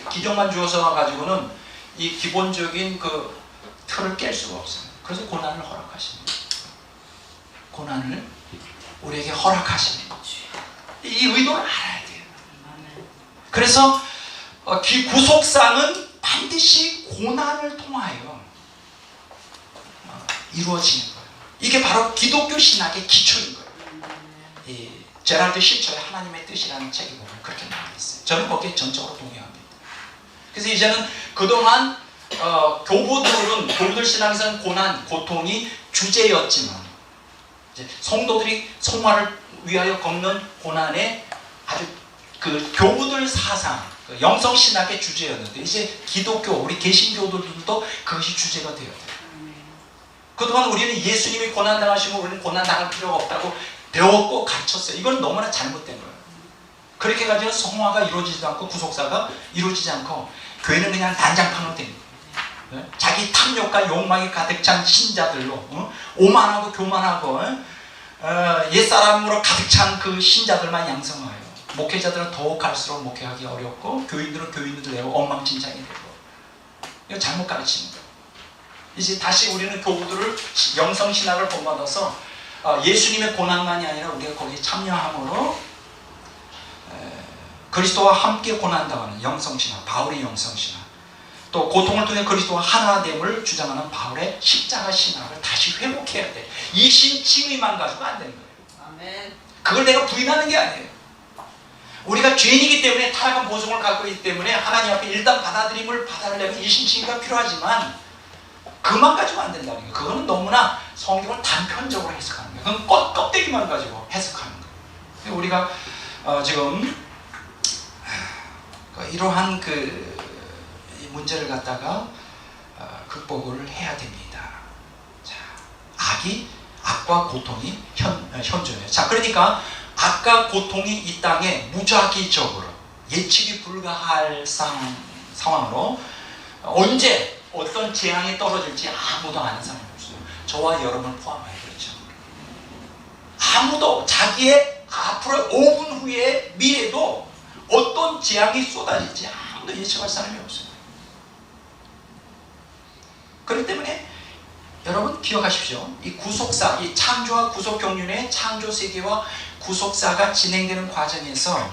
기적만 주어서 가지고는 이 기본적인 그 틀을 깰 수가 없어요. 그래서 고난을 허락하십니다. 고난을 우리에게 허락하십니다. 이 의도를 알아야 돼요. 그래서 구속사는 반드시 고난을 통하여 이루어지는 거예요. 이게 바로 기독교 신학의 기초인 거예요. 이 제랄드 시처의 하나님의 뜻이라는 책에 보면 그렇게 나와 있어요. 저는 거기에 전적으로 동의합니다. 그래서 이제는 그동안 교부들 신앙에서는 고난, 고통이 주제였지만 이제 성도들이 성화를 위하여 겪는 고난의 아주 그 교부들 사상, 그 영성신학의 주제였는데 이제 기독교, 우리 개신교들도 그것이 주제가 되어야 돼요. 그동안 우리는 예수님이 고난당하시고 우리는 고난당할 필요가 없다고 배웠고 가르쳤어요. 이건 너무나 잘못된 거예요. 그렇게 가지고 성화가 이루어지지도 않고 구속사가 이루어지지 않고 교회는 그냥 난장판으로 된 거예요. 자기 탐욕과 욕망이 가득 찬 신자들로 오만하고 교만하고 옛사람으로 가득 찬 그 신자들만 양성하여 목회자들은 더욱 갈수록 목회하기 어렵고 교인들은 교인들 내고 엉망진창이 되고 이거 잘못 가르치는 거예요. 이제 다시 우리는 교우들을 영성신학을 본받아서 예수님의 고난만이 아니라 우리가 거기에 참여함으로 그리스도와 함께 고난당하는 영성신학, 바울의 영성신학, 또 고통을 통해 그리스도와 하나됨을 주장하는 바울의 십자가 신학을 다시 회복해야 돼. 이 신칭의만 가지고 안 되는 거예요. 아멘. 그걸 내가 부인하는 게 아니에요. 우리가 죄인이기 때문에 타락한 보성을 갖고 있기 때문에 하나님 앞에 일단 받아들임을 받아내려면 이 신칭의가 필요하지만 그만 가지고 안 된다는 거예요. 그거는 너무나 성경을 단편적으로 해석하는 거예요. 그건 껍데기만 가지고 해석하는 거예요. 우리가 지금 이러한 그 문제를 갖다가 극복을 해야 됩니다. 자, 악과 고통이 현존해요. 자, 그러니까 악과 고통이 이 땅에 무작위적으로 예측이 불가할 상황으로 언제 어떤 재앙이 떨어질지 아무도 아는 사람이 없어요. 저와 여러분을 포함하여 그렇죠. 아무도 자기의 앞으로 5분 후의 미래도 어떤 재앙이 쏟아질지 아무도 예측할 사람이 없어요. 그렇기 때문에 여러분 기억하십시오. 이 구속사, 이 창조와 구속 경륜의 창조 세계와 구속사가 진행되는 과정에서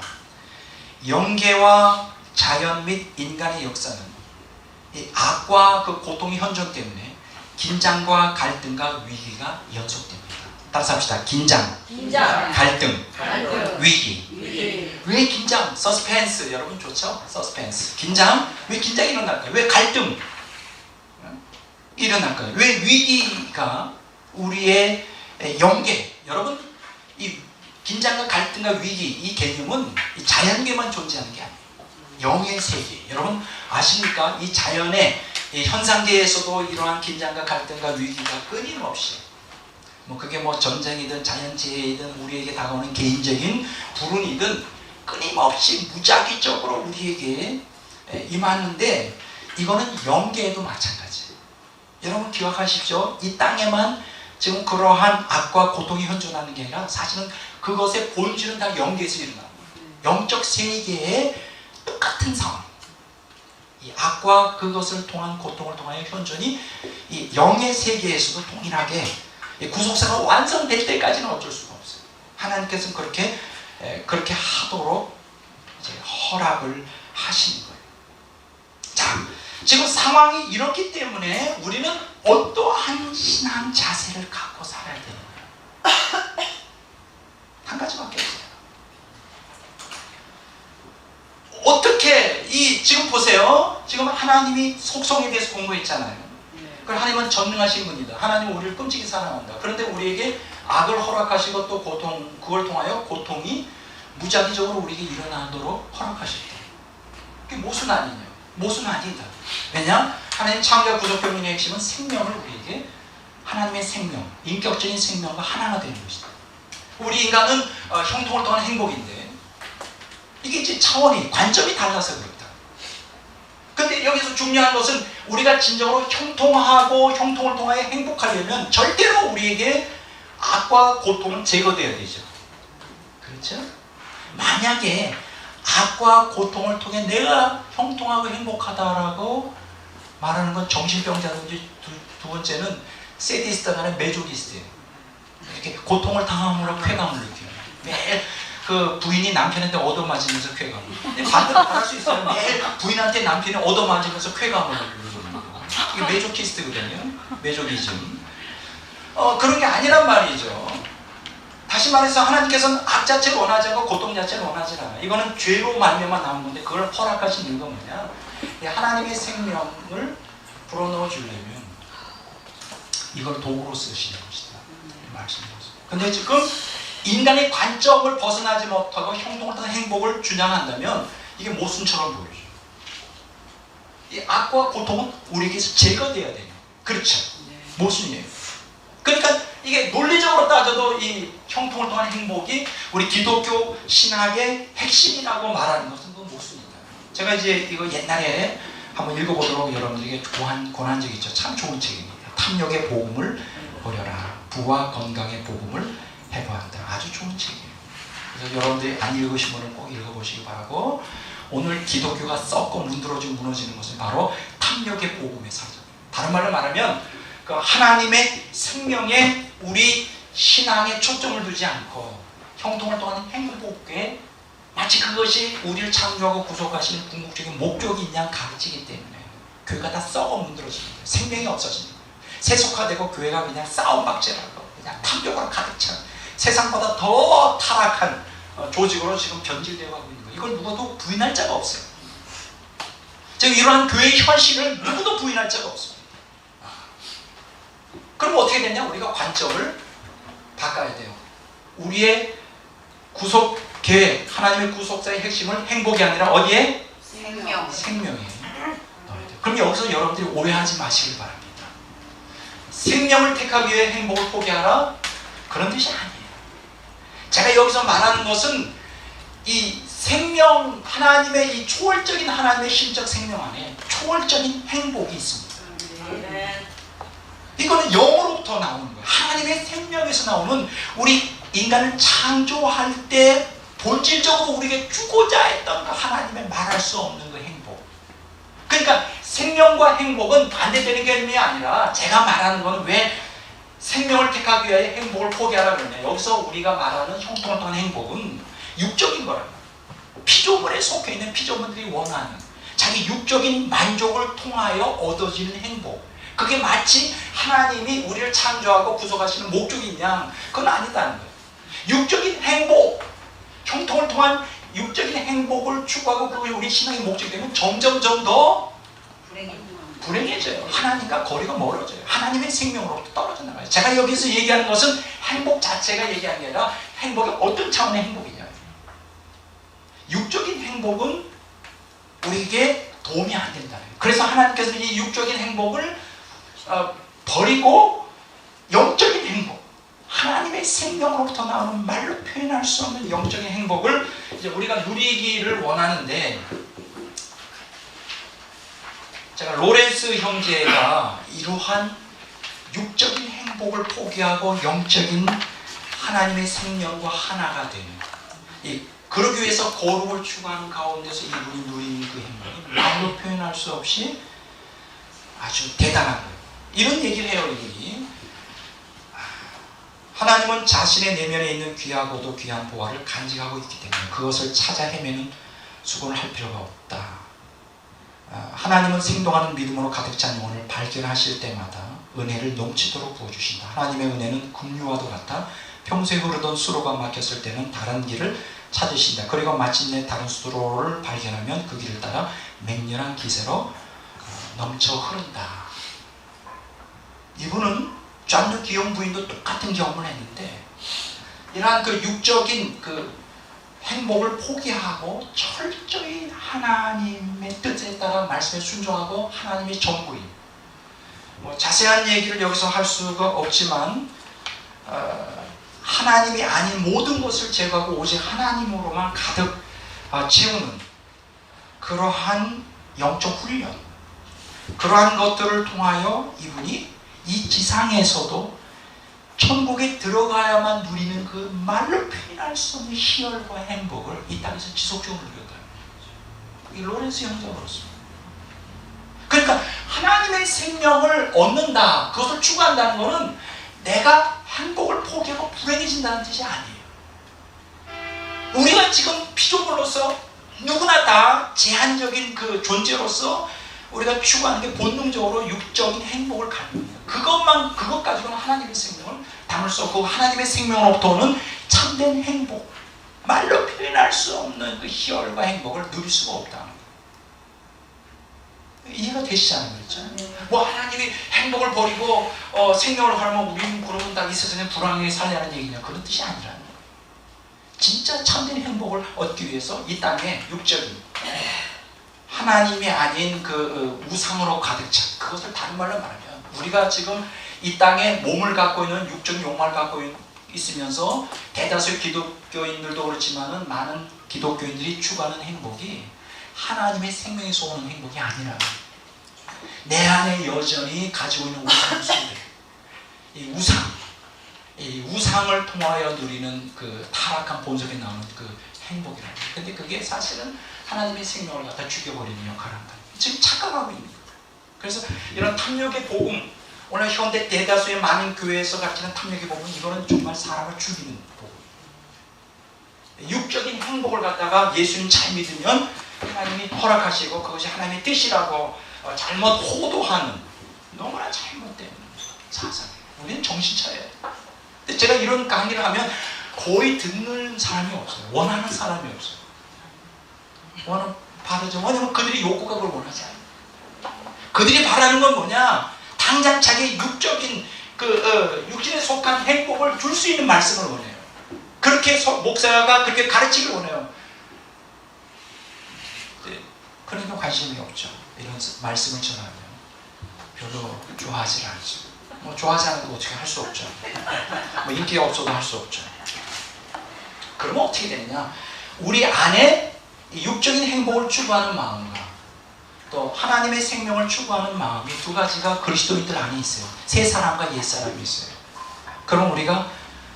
영계와 자연 및 인간의 역사는 이 악과 그 고통의 현존 때문에 긴장과 갈등과 위기가 연속됩니다. 따라서 합시다. 긴장, 갈등, 위기. 왜 긴장? 서스펜스. 여러분 좋죠? 서스펜스. 긴장. 왜 긴장이 일어날까요? 왜 갈등 일어날까요? 왜 위기가 우리의 영계. 여러분 이 긴장과 갈등과 위기 이 개념은 이 자연계만 존재하는 게 아니에요. 영의 세계. 여러분 아십니까? 이 자연의 이 현상계에서도 이러한 긴장과 갈등과 위기가 끊임없이 그게 전쟁이든 자연재해이든 우리에게 다가오는 개인적인 불운이든 끊임없이 무작위적으로 우리에게 임하는데 이거는 영계에도 마찬가지예요. 여러분 기억하십시오. 이 땅에만 지금 그러한 악과 고통이 현존하는 게 아니라 사실은 그것의 본질은 다 영계에서 일어나는 거예요. 영적 세계의 똑같은 상황. 이 악과 그것을 통한 고통을 통하여 현존이 이 영의 세계에서도 동일하게 구속사가 완성될 때까지는 어쩔 수가 없어요. 하나님께서는 그렇게 하도록 이제 허락을 하시는 거예요. 자, 지금 상황이 이렇기 때문에 우리는 어떠한 신앙 자세를 갖고 살아야 되는 거예요. 한 가지밖에 없어요. 어떻게 지금 보세요. 지금 하나님이 속성에 대해서 공부했잖아요. 그럼 하나님은 전능하신 분이다. 하나님은 우리를 끔찍이 사랑한다. 그런데 우리에게 악을 허락하시고 또 그걸 통하여 고통이 무작위적으로 우리에게 일어나도록 허락하셨다. 그게 모순 아니냐? 모순 아니다. 왜냐? 하나님 창조와 구속 경륜의 핵심은 생명을 우리에게 하나님의 생명, 인격적인 생명과 하나가 되는 것이다. 우리 인간은 형통을 통한 행복인데 이게 이제 차원이 관점이 달라서 그렇다. 근데 여기서 중요한 것은 우리가 진정으로 형통하고 형통을 통하여 행복하려면 절대로 우리에게 악과 고통은 제거되어야 되죠. 그렇죠? 만약에 악과 고통을 통해 내가 형통하고 행복하다라고 말하는 건 정신병자든지 두 번째는 세디스트 간의 메조기스트예요. 이렇게 고통을 당함으로 쾌감을 느껴요. 매일 그 부인이 남편한테 얻어맞으면서 쾌감을. 반대로 말할 수 있어요. 매일 부인한테 남편이 얻어맞으면서 쾌감을 누르는 거. 이게 메조키스트거든요. 메조기즘. 그런 게 아니란 말이죠. 다시 말해서 하나님께서는 악 자체를 원하지 않고 고통 자체를 원하지 않아요. 이거는 죄로 말미암아 나온 건데 그걸 허락하신 이유가 뭐냐? 하나님의 생명을 불어넣어 주려면 이걸 도구로 쓰시는 것이다. 말씀드렸어요. 근데 지금 인간의 관점을 벗어나지 못하고 형통을 통한 행복을 주장한다면 이게 모순처럼 보여요. 이 악과 고통은 우리에게서 제거돼야 돼요. 그렇죠? 모순이에요. 그러니까 이게 논리적으로 따져도 이 형통을 통한 행복이 우리 기독교 신학의 핵심이라고 말하는 것은 그건 모순입니다. 제가 이제 이거 옛날에 한번 읽어보도록 여러분들에게 권한 적이 있죠. 참 좋은 책입니다. 탐욕의 복음을 버려라. 부와 건강의 복음을 해보았다. 아주 좋은 책이에요. 그래서 여러분들이 안 읽으신 분은 꼭 읽어보시기 바라고, 오늘 기독교가 썩고 문드러지고 무너지는 것은 바로 탐욕의 복음의 사정. 다른 말로 말하면 그 하나님의 생명에 우리 신앙에 초점을 두지 않고 형통을 통한 행복에 마치 그것이 우리를 창조하고 구속하시는 궁극적인 목적이 있냐 가르치기 때문에 교회가 다 썩어 문드러지는 거예요. 생명이 없어지는 거예요. 세속화되고 교회가 그냥 싸움박질하고 그냥 탐욕으로 가득 찬 세상보다 더 타락한 조직으로 지금 변질되어 가고 있는 거예요. 이걸 누구도 부인할 자가 없어요. 지금 이러한 교회의 현실을 누구도 부인할 자가 없습니다. 그럼 어떻게 되냐? 우리가 관점을 바꿔야 돼요. 우리의 구속 계획, 하나님의 구속사의 핵심을 행복이 아니라 어디에? 생명에 넣어야 돼요. 그럼 여기서 여러분들이 오해하지 마시길 바랍니다. 생명을 택하기 위해 행복을 포기하라? 그런 뜻이 아니에요. 제가 여기서 말하는 것은 이 생명, 하나님의 이 초월적인 하나님의 신적 생명 안에 초월적인 행복이 있습니다. 이거는 영으로부터 나오는 거예요. 하나님의 생명에서 나오는, 우리 인간을 창조할 때 본질적으로 우리에게 주고자 했던 그 하나님의 말할 수 없는 그 행복. 그러니까 생명과 행복은 반대되는 개념이 아니라, 제가 말하는 거는 왜 생명을 택하기 위해 행복을 포기하라 그러냐. 여기서 우리가 말하는 형통을 통한 행복은 육적인 거라고. 피조물에 속해 있는 피조물들이 원하는 자기 육적인 만족을 통하여 얻어지는 행복. 그게 마치 하나님이 우리를 창조하고 구속하시는 목적이냐? 그건 아니다는 거예요. 육적인 행복, 형통을 통한 육적인 행복을 추구하고 그게 우리 신앙의 목적이 되면 점점점 더 불행해져요. 하나님과 거리가 멀어져요. 하나님의 생명으로부터 떨어져 나가요. 제가 여기서 얘기하는 것은 행복 자체가 얘기하는 게 아니라 행복이 어떤 차원의 행복이냐. 육적인 행복은 우리에게 도움이 안 된다는 거예요. 그래서 하나님께서는 이 육적인 행복을 버리고 영적인 행복, 하나님의 생명으로부터 나오는 말로 표현할 수 없는 영적인 행복을 이제 우리가 누리기를 원하는데, 제가 로렌스 형제가 이러한 육적인 행복을 포기하고 영적인 하나님의 생명과 하나가 되는, 그러기 위해서 거룩을 추구하는 가운데서 이분이 누리는 그 행복이 말로 표현할 수 없이 아주 대단한 거예요. 이런 얘기를 해요. 이분이 하나님은 자신의 내면에 있는 귀하고도 귀한 보화를 간직하고 있기 때문에 그것을 찾아 헤매는 수고를 할 필요가 없다. 하나님은 생동하는 믿음으로 가득 찬 영혼을 발견하실 때마다 은혜를 넘치도록 부어주신다. 하나님의 은혜는 급류와도 같아 평소에 흐르던 수로가 막혔을 때는 다른 길을 찾으신다. 그리고 마침내 다른 수로를 발견하면 그 길을 따라 맹렬한 기세로 넘쳐 흐른다. 이분은 잔느 기욤 부인도 똑같은 경험을 했는데, 이러한 그 육적인 그 행복을 포기하고 철저히 하나님의 뜻에 따라 말씀에 순종하고 하나님의 전부인, 자세한 얘기를 여기서 할 수가 없지만 하나님이 아닌 모든 것을 제거하고 오직 하나님으로만 가득 채우는 그러한 영적 훈련, 그러한 것들을 통하여 이분이 이 지상에서도 천국에 들어가야만 누리는 그 말로 표현할 수 없는 희열과 행복을 이 땅에서 지속적으로 누렸다는 거죠. 이 로렌스 형제가 그렇습니다. 그러니까 하나님의 생명을 얻는다, 그것을 추구한다는 것은 내가 행복을 포기하고 불행해진다는 뜻이 아니에요. 우리가 지금 피조물로서 누구나 다 제한적인 그 존재로서 우리가 추구하는 게 본능적으로 육적인 행복을 갖는 거예요. 그것 가지고는 하나님의 생명을 담을 수 없고, 하나님의 생명으로부터 오는 참된 행복, 말로 표현할 수 없는 그 희열과 행복을 누릴 수가 없다는 거예요. 이해가 되시잖아요. 그렇죠? 뭐 하나님이 행복을 버리고 생명을 활면 우리는 그러면 다 이 세상에 불행하게 살려는 얘기냐, 그런 뜻이 아니라는 거예요. 진짜 참된 행복을 얻기 위해서 이 땅에 육적인 하나님이 아닌 그 우상으로 가득 찬, 그것을 다른 말로 말하면 우리가 지금 이 땅에 몸을 갖고 있는 육적인 욕망을 갖고 있으면서 대다수의 기독교인들도 그렇지만은 많은 기독교인들이 추구하는 행복이 하나님의 생명에서 오는 행복이 아니라 내 안에 여전히 가지고 있는 우상숭배, 이 우상을 통하여 누리는 그 타락한 본성에 나오는 그 행복이라는 거예요. 근데 그게 사실은 하나님의 생명을 갖다 죽여버리는 역할을 한다. 지금 착각하고 있는 거예요. 그래서 이런 탐욕의 복음, 오늘 현대 대다수의 많은 교회에서 가르치는 탐욕의 복음, 이거는 정말 사람을 죽이는 복음. 육적인 행복을 갖다가 예수님 잘 믿으면 하나님이 허락하시고 그것이 하나님의 뜻이라고 잘못 호도하는 너무나 잘못된 사상이에요. 우리는 정신 차려야 돼요. 근데 제가 이런 강의를 하면 거의 듣는 사람이 없어요. 원하는 사람이 없어요. 바르죠. 왜냐면 그들이 욕구가 그걸 원하지 않아요. 그들이 바라는 건 뭐냐? 당장 자기 육적인 육신에 속한 행복을 줄 수 있는 말씀을 원해요. 그렇게 목사가 그렇게 가르치길 원해요. 그러니까 관심이 없죠. 이런 말씀을 전하면 별로 좋아하지 않죠. 뭐 좋아하지 않아도 어떻게 할 수 없죠. 뭐 인기가 없어도 할 수 없죠. 그러면 어떻게 되느냐? 우리 안에 육적인 행복을 추구하는 마음과 또 하나님의 생명을 추구하는 마음이 두 가지가 그리스도인들 안에 있어요. 새 사람과 옛 사람이 있어요. 그럼 우리가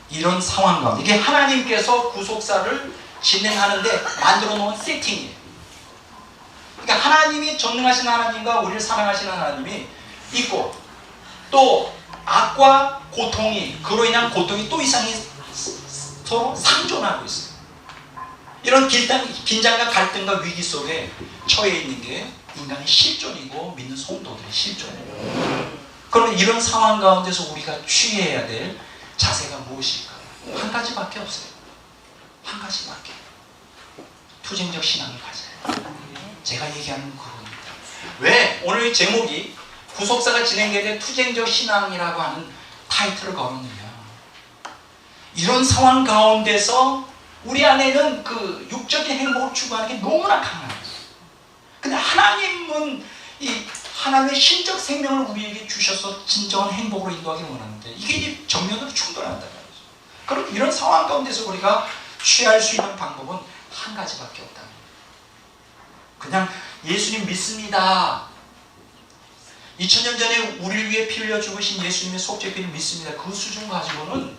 이런 상황 가운데, 이게 하나님께서 구속사를 진행하는데 만들어 놓은 세팅이에요. 그러니까 하나님이 전능하신 하나님과 우리를 사랑하시는 하나님이 있고, 또 악과 고통이, 그로 인한 고통이 또 이상이 서로 상존하고 있어요. 이런 긴장과 갈등과 위기 속에 처해 있는 게 인간의 실존이고 믿는 성도들의 실존이에요. 그럼 이런 상황 가운데서 우리가 취해야 될 자세가 무엇일까? 한 가지밖에 없어요. 한 가지밖에. 투쟁적 신앙을 가져요. 제가 얘기하는 그겁니다. 왜? 오늘 제목이 구속사가 진행되는 투쟁적 신앙이라고 하는 타이틀을 걸었느냐. 이런 상황 가운데서 우리 안에는 그 육적인 행복을 추구하는 게 너무나 강해요. 근데 하나님은 이 하나님의 신적 생명을 우리에게 주셔서 진정한 행복으로 인도하기 원하는데 이게 이제 정면으로 충돌한단 말이죠. 그럼 이런 상황 가운데서 우리가 취할 수 있는 방법은 한 가지밖에 없다. 그냥 예수님 믿습니다. 2000년 전에 우리를 위해 피 흘려 죽으신 예수님의 속죄 피를 믿습니다. 그 수준 가지고는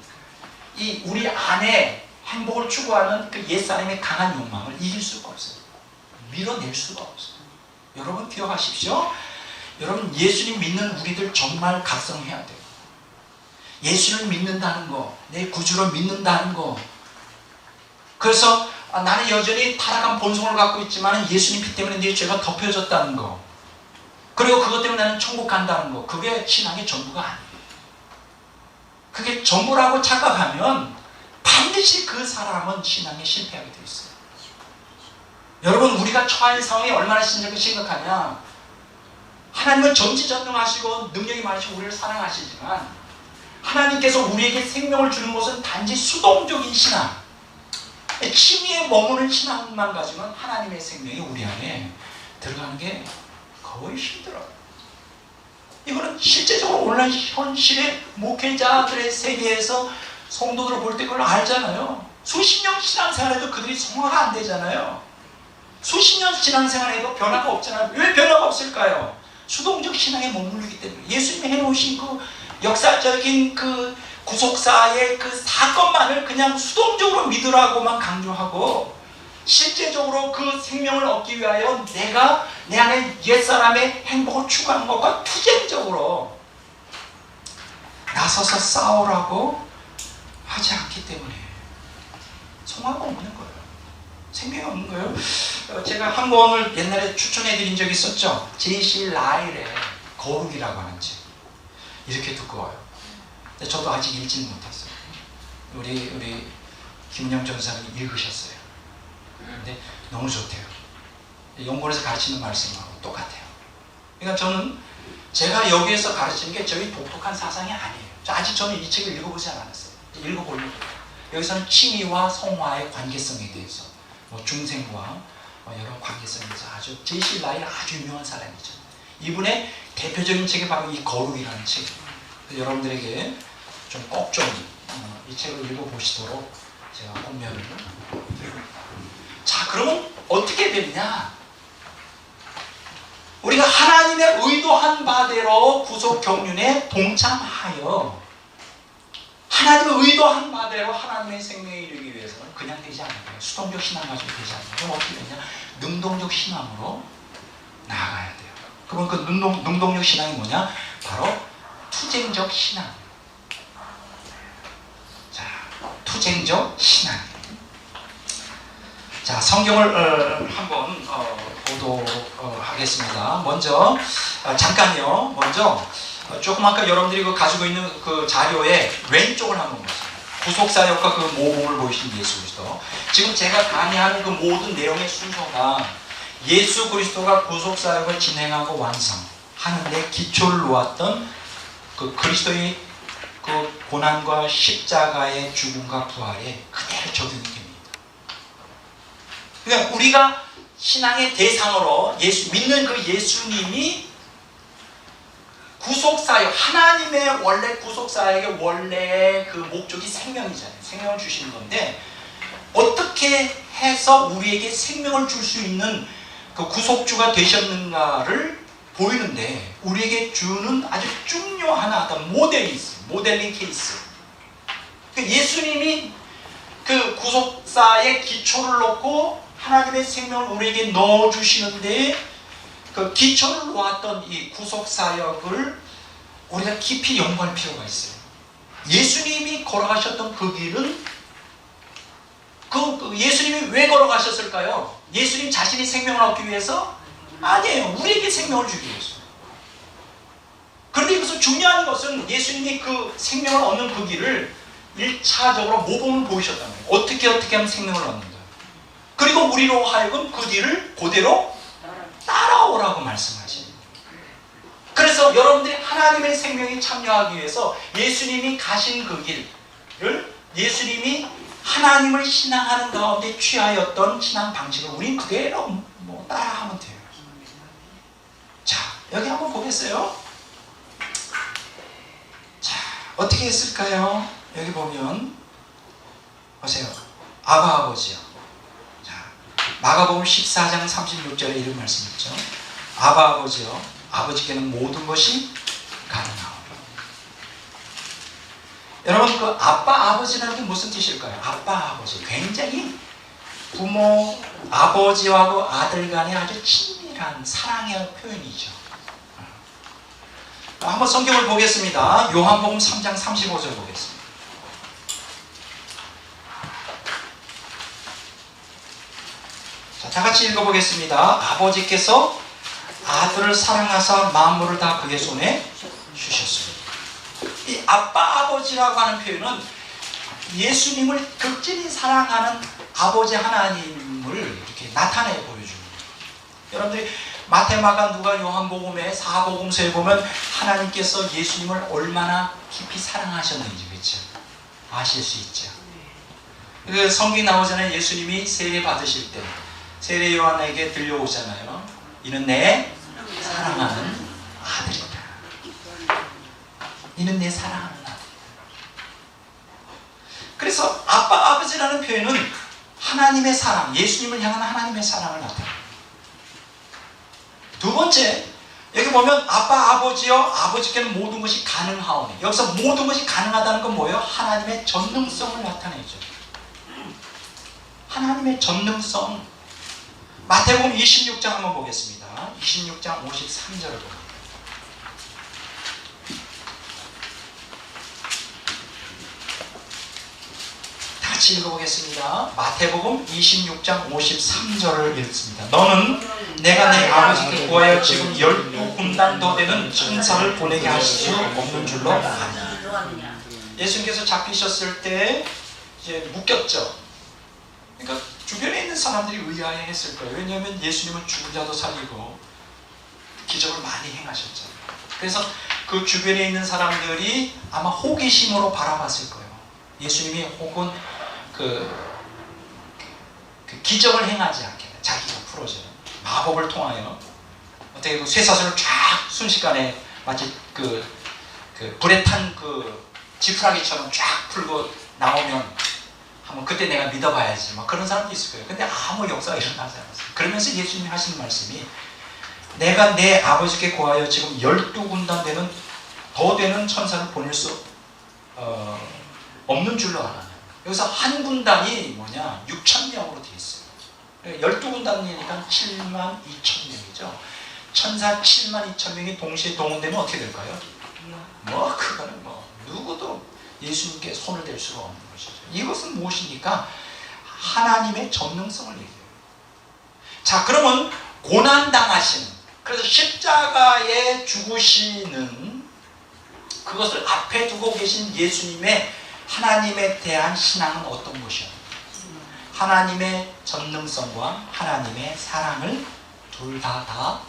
이 우리 안에 행복을 추구하는 그 옛사람의 강한 욕망을 이길 수가 없어요. 밀어낼 수가 없어요. 여러분 기억하십시오. 여러분 예수님 믿는 우리들 정말 각성해야 돼요. 예수를 믿는다는 거, 내 구주를 믿는다는 거. 그래서 나는 여전히 타락한 본성을 갖고 있지만 예수님 피 때문에 내 죄가 덮여졌다는 거. 그리고 그것 때문에 나는 천국 간다는 거. 그게 신앙의 전부가 아니에요. 그게 전부라고 착각하면 반드시 그 사람은 신앙에 실패하게 돼 있어요. 여러분 우리가 처한 상황이 얼마나 심각하냐. 하나님은 전지전능하시고 능력이 많으시고 우리를 사랑하시지만 하나님께서 우리에게 생명을 주는 것은 단지 수동적인 신앙, 취미에 머무는 신앙만 가지고는 하나님의 생명이 우리 안에 들어가는 게 거의 힘들어요. 이거는 실제적으로 오늘날 현실의 목회자들의 세계에서 성도들을 볼 때 그걸 알잖아요. 수십 년 신앙생활에도 그들이 성화가 안 되잖아요. 수십 년 신앙생활에도 변화가 없잖아요. 왜 변화가 없을까요? 수동적 신앙에 머무르기 때문에. 예수님이 해놓으신 그 역사적인 그 구속사의 그 사건만을 그냥 수동적으로 믿으라고만 강조하고 실제적으로 그 생명을 얻기 위하여 내가 내 안에 옛사람의 행복을 추구하는 것과 투쟁적으로 나서서 싸우라고 하지 않기 때문에 성화가 없는 거예요. 생명이 없는 거예요. 제가 한 권을 옛날에 추천해 드린 적이 있었죠. J.C. 라일의 거룩이라고 하는 책. 이렇게 두꺼워요. 근데 저도 아직 읽지는 못했어요. 우리 김은영 전사님이 읽으셨어요. 근데 너무 좋대요. 연구원에서 가르치는 말씀하고 똑같아요. 그러니까 저는 제가 여기에서 가르치는 게 저희 독특한 사상이 아니에요. 아직 저는 이 책을 읽어보지 않았어요. 읽어보려고. 여기서는 칭의와 성화의 관계성에 대해서, 중생과 여러 관계성에 대해서 아주 제시 라일 아주 유명한 사람이죠. 이분의 대표적인 책이 바로 이 거룩이라는 책이에요. 여러분들에게 좀 꼭 좀 이 책을 읽어보시도록 제가 권면을 드립니다. 자, 그러면 어떻게 됐냐? 우리가 하나님의 의도한 바대로 구속 경륜에 동참하여 하나님의 의도한 바대로 하나님의 생명에 이르기 위해서는 그냥 되지 않아요. 수동적 신앙 가지고 되지 않아요. 그럼 어떻게 되냐? 능동적 신앙으로 나아가야 돼요. 그러면 그 능동적 신앙이 뭐냐? 바로 투쟁적 신앙. 자, 투쟁적 신앙. 자, 성경을 한번 보도하겠습니다. 먼저 잠깐요. 먼저 조금 아까 여러분들이 가지고 있는 그 자료의 왼쪽을 한번 보세요. 구속사역과 그 모범을 보이신 예수 그리스도. 지금 제가 강의하는 그 모든 내용의 순서가 예수 그리스도가 구속사역을 진행하고 완성하는 데 기초를 놓았던 그 그리스도의 그 고난과 십자가의 죽음과 부활에 그대로 적용이 됩니다. 그러니까 우리가 신앙의 대상으로 믿는 그 예수님이 구속사역, 하나님의 원래 구속사역의 원래 그 목적이 생명이잖아요. 생명을 주시는 건데 어떻게 해서 우리에게 생명을 줄 수 있는 그 구속주가 되셨는가를 보이는데 우리에게 주는 아주 중요한 어떤 모델이 있어요. 모델링 케이스. 예수님이 그 구속사의 기초를 놓고 하나님의 생명을 우리에게 넣어주시는데 그 기초를 놓았던 이 구속사역을 우리가 깊이 연구할 필요가 있어요. 예수님이 걸어가셨던 그 길은 예수님이 왜 걸어가셨을까요? 예수님 자신이 생명을 얻기 위해서? 아니에요. 우리에게 생명을 주기 위해서. 그런데 여기서 중요한 것은 예수님이 그 생명을 얻는 그 길을 1차적으로 모범을 보이셨다는 거예요. 어떻게 하면 생명을 얻는다. 그리고 우리로 하여금 그 뒤를 그대로 따라오라고 말씀하십니다. 그래서 여러분들이 하나님의 생명에 참여하기 위해서 예수님이 가신 그 길을 예수님이 하나님을 신앙하는 가운데 취하였던 신앙 방식을 우린 그대로 따라하면 돼요. 자, 여기 한번 보겠어요. 자, 어떻게 했을까요? 여기 보면 보세요. 아바 아버지요. 자, 마가복음 14장 36절에 이런 말씀 있죠. 아바 아버지요. 아버지께는 모든 것이 가능하오. 여러분, 그 아빠 아버지라는 게 무슨 뜻일까요? 아빠 아버지. 굉장히 부모 아버지하고 아들 간의 아주 친밀한 사랑의 표현이죠. 한번 성경을 보겠습니다. 요한복음 3장 35절 보겠습니다. 자, 다 같이 읽어보겠습니다. 아버지께서 아들을 사랑하사 만물을 다 그의 손에 주셨습니다. 이 아빠 아버지라고 하는 표현은 예수님을 극진히 사랑하는 아버지 하나님을 이렇게 나타내 보여줍니다. 여러분들이 마태, 마가, 누가, 요한복음의 사복음서에 보면 하나님께서 예수님을 얼마나 깊이 사랑하셨는지 그렇죠? 아실 수 있죠. 그 성경이 나오잖아요. 예수님이 세례 받으실 때 세례 요한에게 들려오잖아요. 이는 내 사랑하는 아들이다. 이는 내 사랑하는 아들. 그래서 아빠 아버지라는 표현은 하나님의 사랑, 예수님을 향한 하나님의 사랑을 나타냅니다. 두 번째, 여기 보면 아빠 아버지여 아버지께는 모든 것이 가능하오니. 여기서 모든 것이 가능하다는 건 뭐예요? 하나님의 전능성을 나타내죠. 하나님의 전능성. 마태복음 26장 한번 보겠습니다. 26장 53절을 보겠습니다. 같이 읽어보겠습니다. 마태복음 26장 53절을 읽습니다. 너는 내가 내 아버지께 구하여 지금 12군단 더 되는 천사를 보내게 할 수 없는 줄로 아냐. 예수님께서 잡히셨을 때 이제 묶였죠. 그러니까 주변에 있는 사람들이 의아해했을 거예요. 왜냐하면 예수님은 죽은 자도 살리고 기적을 많이 행하셨죠. 그래서 그 주변에 있는 사람들이 아마 호기심으로 바라봤을 거예요. 예수님이 혹은 그 기적을 행하지 않게 자기가 풀어져요. 마법을 통하여 어떻게 그 쇠사슬을 쫙 순식간에 마치 그 불에 탄 그 지푸라기처럼 쫙 풀고 나오면 한번 그때 내가 믿어봐야지 막 그런 사람도 있을 거예요. 근데 아무 역사가 일어나지 않았어요. 그러면서 예수님이 하시는 말씀이 내가 내 아버지께 구하여 지금 12군단 되는 더 되는 천사를 보낼 수 없는 줄로 알아요. 여기서 한 군단이 뭐냐 6,000명으로 되어 있어요. 12군단이니까 72,000명이죠. 천사 72,000명이 동시에 동원되면 어떻게 될까요? 뭐 그거는 뭐 누구도 예수님께 손을 댈 수가 없는 것이죠. 이것은 무엇입니까? 하나님의 전능성을 얘기해요. 자, 그러면 고난당하시는, 그래서 십자가에 죽으시는 그것을 앞에 두고 계신 예수님의 하나님에 대한 신앙은 어떤 것이요? 하나님의 전능성과 하나님의 사랑을 둘 다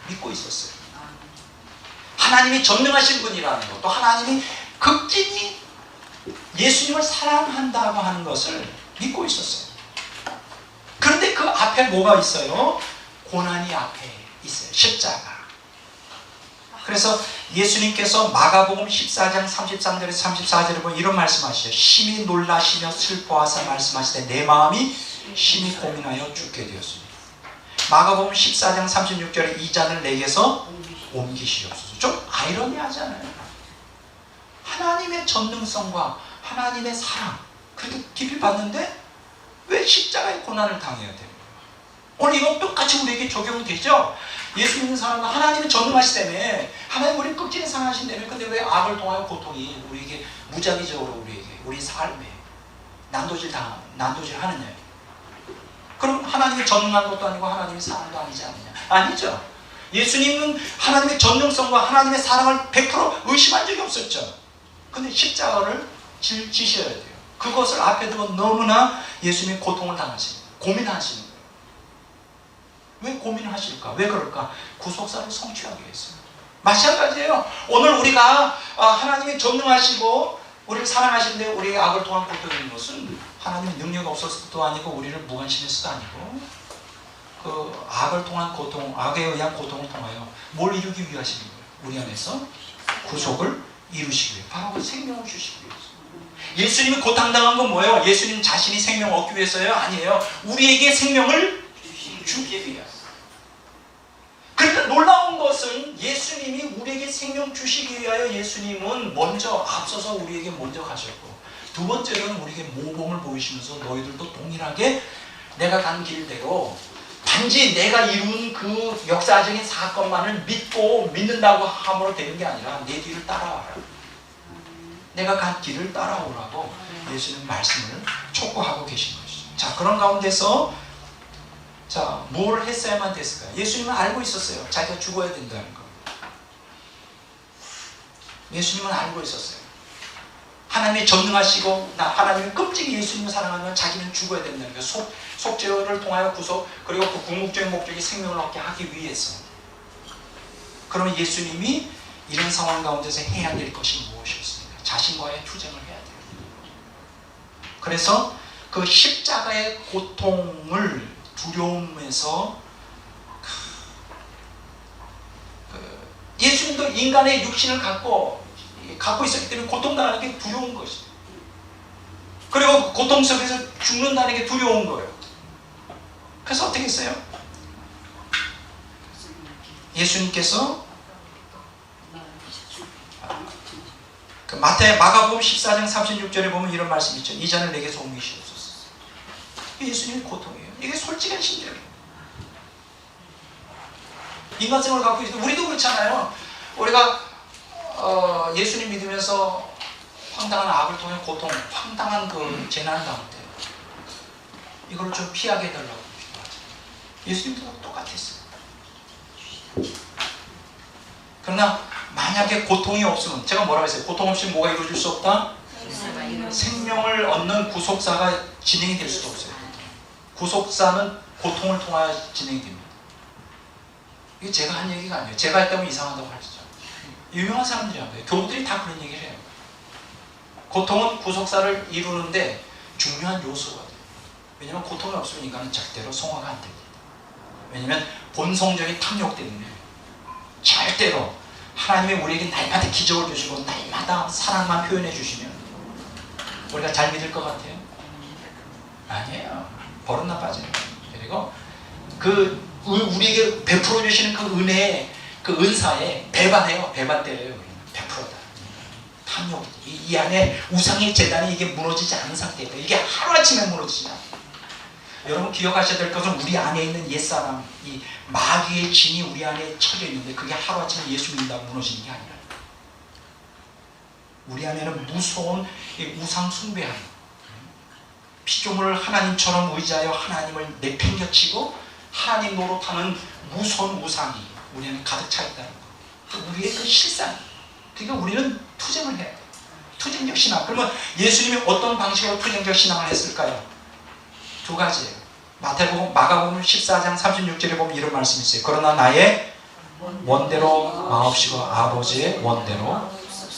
믿고 있었어요. 하나님이 전능하신 분이라는 것, 또 하나님이 극진히 예수님을 사랑한다고 하는 것을 믿고 있었어요. 그런데 그 앞에 뭐가 있어요? 고난이 앞에 있어요. 십자가. 그래서 예수님께서 마가복음 14장 33절에서 34절에 보면 이런 말씀하시죠. 심히 놀라시며 슬퍼하사 말씀하시되 내 마음이 심히 고민하여 죽게 되었습니다. 마가복음 14장 36절에 이 잔을 내게서 옮기시옵소서. 좀 아이러니하잖아요. 하나님의 전능성과 하나님의 사랑 그렇게 깊이 봤는데 왜 십자가의 고난을 당해야 됩니까? 오늘 이건 똑같이 우리에게 적용되죠? 예수 믿는 사람은 하나님은 전능하시 때문에 하나님 우리 극진히 사랑하신다며 근데 왜 악을 통하여 고통이 우리에게 무작위적으로 우리 삶에 난도질 하느냐? 그럼 하나님이 전능한 것도 아니고 하나님의 사랑도 아니지 않느냐? 아니죠. 예수님은 하나님의 전능성과 하나님의 사랑을 100% 의심한 적이 없었죠. 근데 십자가를 지셔야 돼요. 그것을 앞에 두고 너무나 예수님이 고통을 당하십니다. 고민하시는 거예요. 왜 고민을 하실까? 왜 그럴까? 구속사를 성취하기 위해서. 마찬가지예요. 오늘 우리가 하나님이 전능하시고 우리를 사랑하시는데 우리의 악을 통한 고통인 것은 하나님의 능력이 없어서도 아니고 우리를 무관심해서도 아니고 그 악을 통한 고통, 악에 의한 고통을 통하여 뭘 이루기 위하시는 거예요? 우리 안에서 구속을 이루시기 위해 바로 그 생명을 주시기 위해서. 예수님이 고통당한 건 뭐예요? 예수님 자신이 생명을 얻기 위해서요? 아니에요. 우리에게 생명을 주기 위해서. 그러니까 놀라운 것은 예수님이 우리에게 생명 주시기 위하여 예수님은 먼저 앞서서 우리에게 먼저 가셨고 두 번째로는 우리에게 모범을 보이시면서 너희들도 동일하게 내가 간 길대로 단지 내가 이룬 그 역사적인 사건만을 믿는다고 함으로 되는 게 아니라 내 뒤를 따라와라. 내가 간 길을 따라오라고 예수님 말씀을 촉구하고 계신 것이죠. 자, 그런 가운데서 자, 뭘 했어야만 됐을까요? 예수님은 알고 있었어요. 자기가 죽어야 된다는 거. 예수님은 알고 있었어요. 하나님이 전능하시고 하나님이 끔찍이 예수님을 사랑하면 자기는 죽어야 된다는 거. 속죄를 통하여 구속, 그리고 그 궁극적인 목적이 생명을 얻게 하기 위해서. 그러면 예수님이 이런 상황 가운데서 해야 될 것이 무엇이었습니까? 자신과의 투쟁을 해야 돼요. 그래서 그 십자가의 고통을 두려움에서 예수님도 인간의 육신을 갖고 있었기 때문에 고통당하는 게 두려운 것이에요. 그리고 고통 속에서 죽는다는 게 두려운 거예요. 그래서 어떻게 했어요? 예수님께서 그 마가복음 14장 36절에 보면 이런 말씀이 있죠. 이 잔을 내게서 옮기시옵소서. 예수님의 고통이에요. 이게 솔직한 심정이에요. 인간성을 갖고 있어요. 우리도 그렇잖아요. 우리가 예수님 믿으면서 황당한 악을 통해 고통, 황당한 그 재난 가운데 이걸 좀 피하게 해달라고 기도하죠. 예수님도 똑같았어요. 그러나 만약에 고통이 없으면 제가 뭐라고 했어요? 고통 없이 뭐가 이루어질 수 없다? 생명을 얻는 구속사가 진행이 될 수도 없어요. 구속사는 고통을 통하여 진행이 됩니다. 이게 제가 한 얘기가 아니에요. 제가 했다면 이상하다고 하시죠. 유명한 사람들이 한 거예요. 교우들이 다 그런 얘기를 해요. 고통은 구속사를 이루는데 중요한 요소가 돼요. 왜냐하면 고통이 없으면 인간은 절대로 성화가 안 됩니다. 왜냐하면 본성적인 탐욕 때문에 절대로 하나님이 우리에게 날마다 기적을 주시고 날마다 사랑만 표현해 주시면 우리가 잘 믿을 것 같아요? 아니에요. 버릇나 빠져요. 그리고 우리에게 베풀어 주시는 그 은혜에, 그 은사에 배반해요. 배반 때려요. 베풀어다. 탐욕. 이 안에 우상의 재단이 이게 무너지지 않은 상태예요. 이게 하루아침에 무너지지 않아요. 여러분 기억하셔야 될 것은 우리 안에 있는 옛사람, 이 마귀의 진이 우리 안에 쳐져 있는데 그게 하루아침에 예수 믿는다고 무너지는 게 아니라 우리 안에는 무서운 우상 숭배하는 피조물을 하나님처럼 의지하여 하나님을 내팽겨치고 하나님 노릇하는 무서운 우상이 우리 안에 가득 차 있다는 거. 우리의 그 실상. 그러니까 우리는 투쟁을 해야 돼요. 투쟁적 신앙. 그러면 예수님이 어떤 방식으로 투쟁적 신앙을 했을까요? 두 가지예요. 마가복음 14장 36절에 보면 이런 말씀이 있어요. 그러나 나의 원대로 마옵시고 아버지의 원대로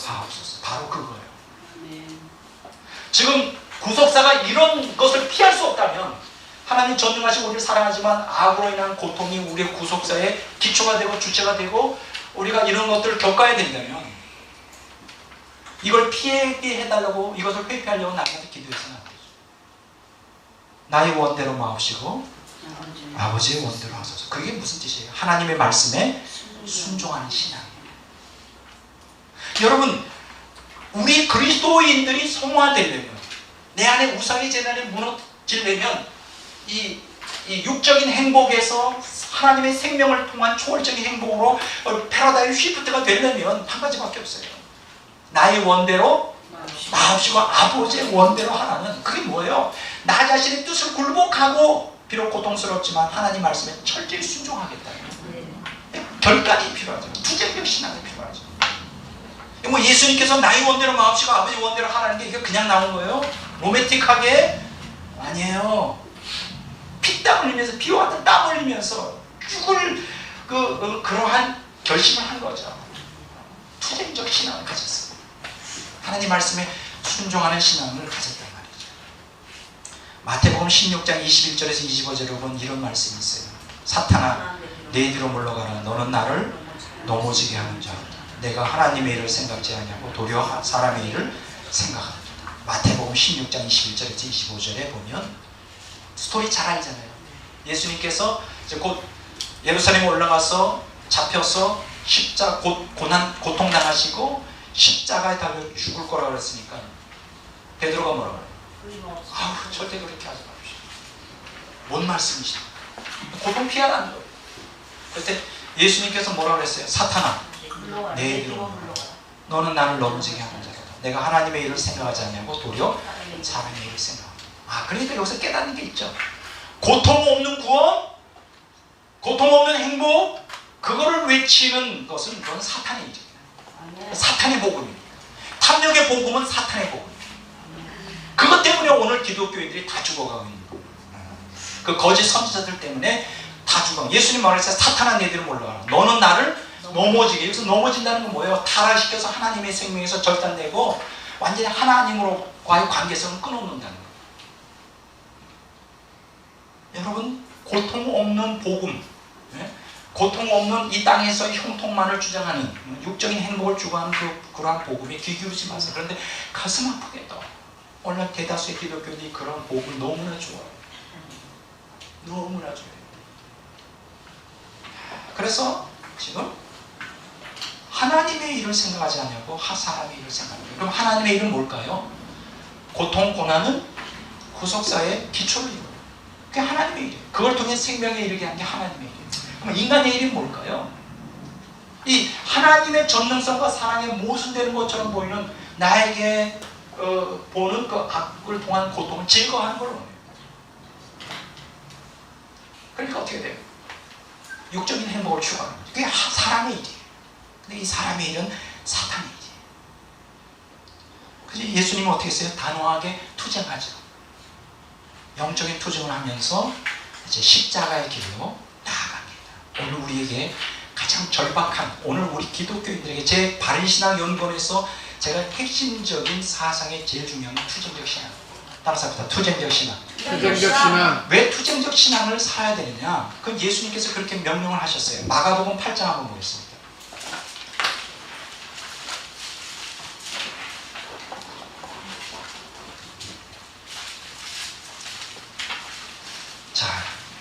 하옵소서. 바로 그거예요. 지금 구속사가 이런 것을 피할 수 없다면 하나님 전능하신 우리를 사랑하지만 악으로 인한 고통이 우리의 구속사의 기초가 되고 주체가 되고 우리가 이런 것들을 겪어야 된다면 이걸 피하게 해달라고 이것을 회피하려고 나한테 기도해서는 안 되죠. 나의 원대로 마옵시고 아버지의 원대로 하소서. 그게 무슨 뜻이에요? 하나님의 말씀에 순종하는 신앙이에요. 여러분 우리 그리스도인들이 성화되려면 내 안에 우상의 재단이 무너지려면 이 육적인 행복에서 하나님의 생명을 통한 초월적인 행복으로 패러다임 쉬프트가 되려면 한 가지밖에 없어요. 나의 원대로 마옵시고 아버지의 원대로 하라는 그게 뭐예요? 나 자신의 뜻을 굴복하고 비록 고통스럽지만 하나님 말씀에 철저히 순종하겠다. 결단이 필요하죠. 투쟁적 신앙이 필요하죠. 뭐 예수님께서 나의 원대로 마옵시고 아버지 원대로 하라는 게 이게 그냥 나온 거예요? 로맨틱하게? 아니에요. 피땀 흘리면서 비와 같은 땀 흘리면서 죽을 그러한 결심을 한 거죠. 투쟁적 신앙을 가졌어요. 하나님 말씀에 순종하는 신앙을 가졌단 말이죠. 마태복음 16장 21절에서 25절에 보면 이런 말씀이 있어요. 사탄아 내 뒤로 물러가라. 너는 나를 넘어지게 하는 자로다. 내가 하나님의 일을 생각지 않냐고 도리어 사람의 일을 생각한다. 마태복음 16장 21절에서 25절에 보면 스토리 잘 알잖아요. 예수님께서 이제 곧 예루살렘에 올라가서 잡혀서 십자가 고통당하시고 십자가에 달려 죽을 거라고 그랬으니까 베드로가 뭐라고 그래요? 아우 절대 그렇게 하지 마십시오. 뭔 말씀이시죠? 고통 피하라는 거예요. 그때 예수님께서 뭐라고 그랬어요? 사탄아 내 뒤로 물러가라. 너는 나를 넘어지게 하는 자다. 내가 하나님의 일을 생각하지 않냐고 도리어 사람의 일을 생각한다. 그러니까 여기서 깨닫는 게 있죠. 고통 없는 구원, 고통 없는 행복, 그거를 외치는 것은 그건 사탄의 일입니다. 사탄의 복음입니다. 탐욕의 복음은 사탄의 복음입니다. 그것 때문에 오늘 기독교인들이 다 죽어가고 있는 거예요. 그 거짓 선지자들 때문에 다 죽어. 예수님 말했어요. 사탄아 내 뒤로 올라가라. 너는 나를 넘어지게. 여기서 넘어진다는 건 뭐예요? 타락시켜서 하나님의 생명에서 절단되고 완전히 하나님으로와의 관계성을 끊어놓는다는 거예요. 여러분 고통 없는 복음, 고통 없는 이 땅에서 형통만을 주장하는 육적인 행복을 추구하는 그러한 복음에 귀 기울이지 마세요. 그런데 가슴 아프게도 오늘 대다수의 기독교인들이 그런 복음을 너무나 좋아해요. 너무나 좋아해요. 그래서 지금 하나님의 일을 생각하지 않냐고 사람의 일을 생각합니다. 그럼 하나님의 일은 뭘까요? 고통, 고난은 구속사의 기초를 이루어요. 그게 하나님의 일이에요. 그걸 통해 생명에 이르게 한 게 하나님의 일이에요. 그럼 인간의 일은 뭘까요? 이 하나님의 전능성과 사랑에 모순되는 것처럼 보이는 나에게 보는 그 악을 통한 고통을 제거하는 걸 원해요. 그러니까 어떻게 돼요? 육적인 행복을 추구하는 거죠. 그게 사람의 일이에요. 근데 이 사람의 일은 사탄의 일이에요. 그래서 예수님은 어떻게 했어요? 단호하게 투쟁하죠. 영적인 투쟁을 하면서 이제 십자가의 길로 나아갑니다. 오늘 우리에게 가장 절박한, 오늘 우리 기독교인들에게 제 바른신앙 연구원에서 제가 핵심적인 사상의 제일 중요한 투쟁적 신앙. 따라서 합시다. 투쟁적 신앙. 투쟁적 신앙. 왜 투쟁적 신앙을 살아야 되느냐? 그 예수님께서 그렇게 명령을 하셨어요. 마가복음 8장 한번 보겠습니다. 자,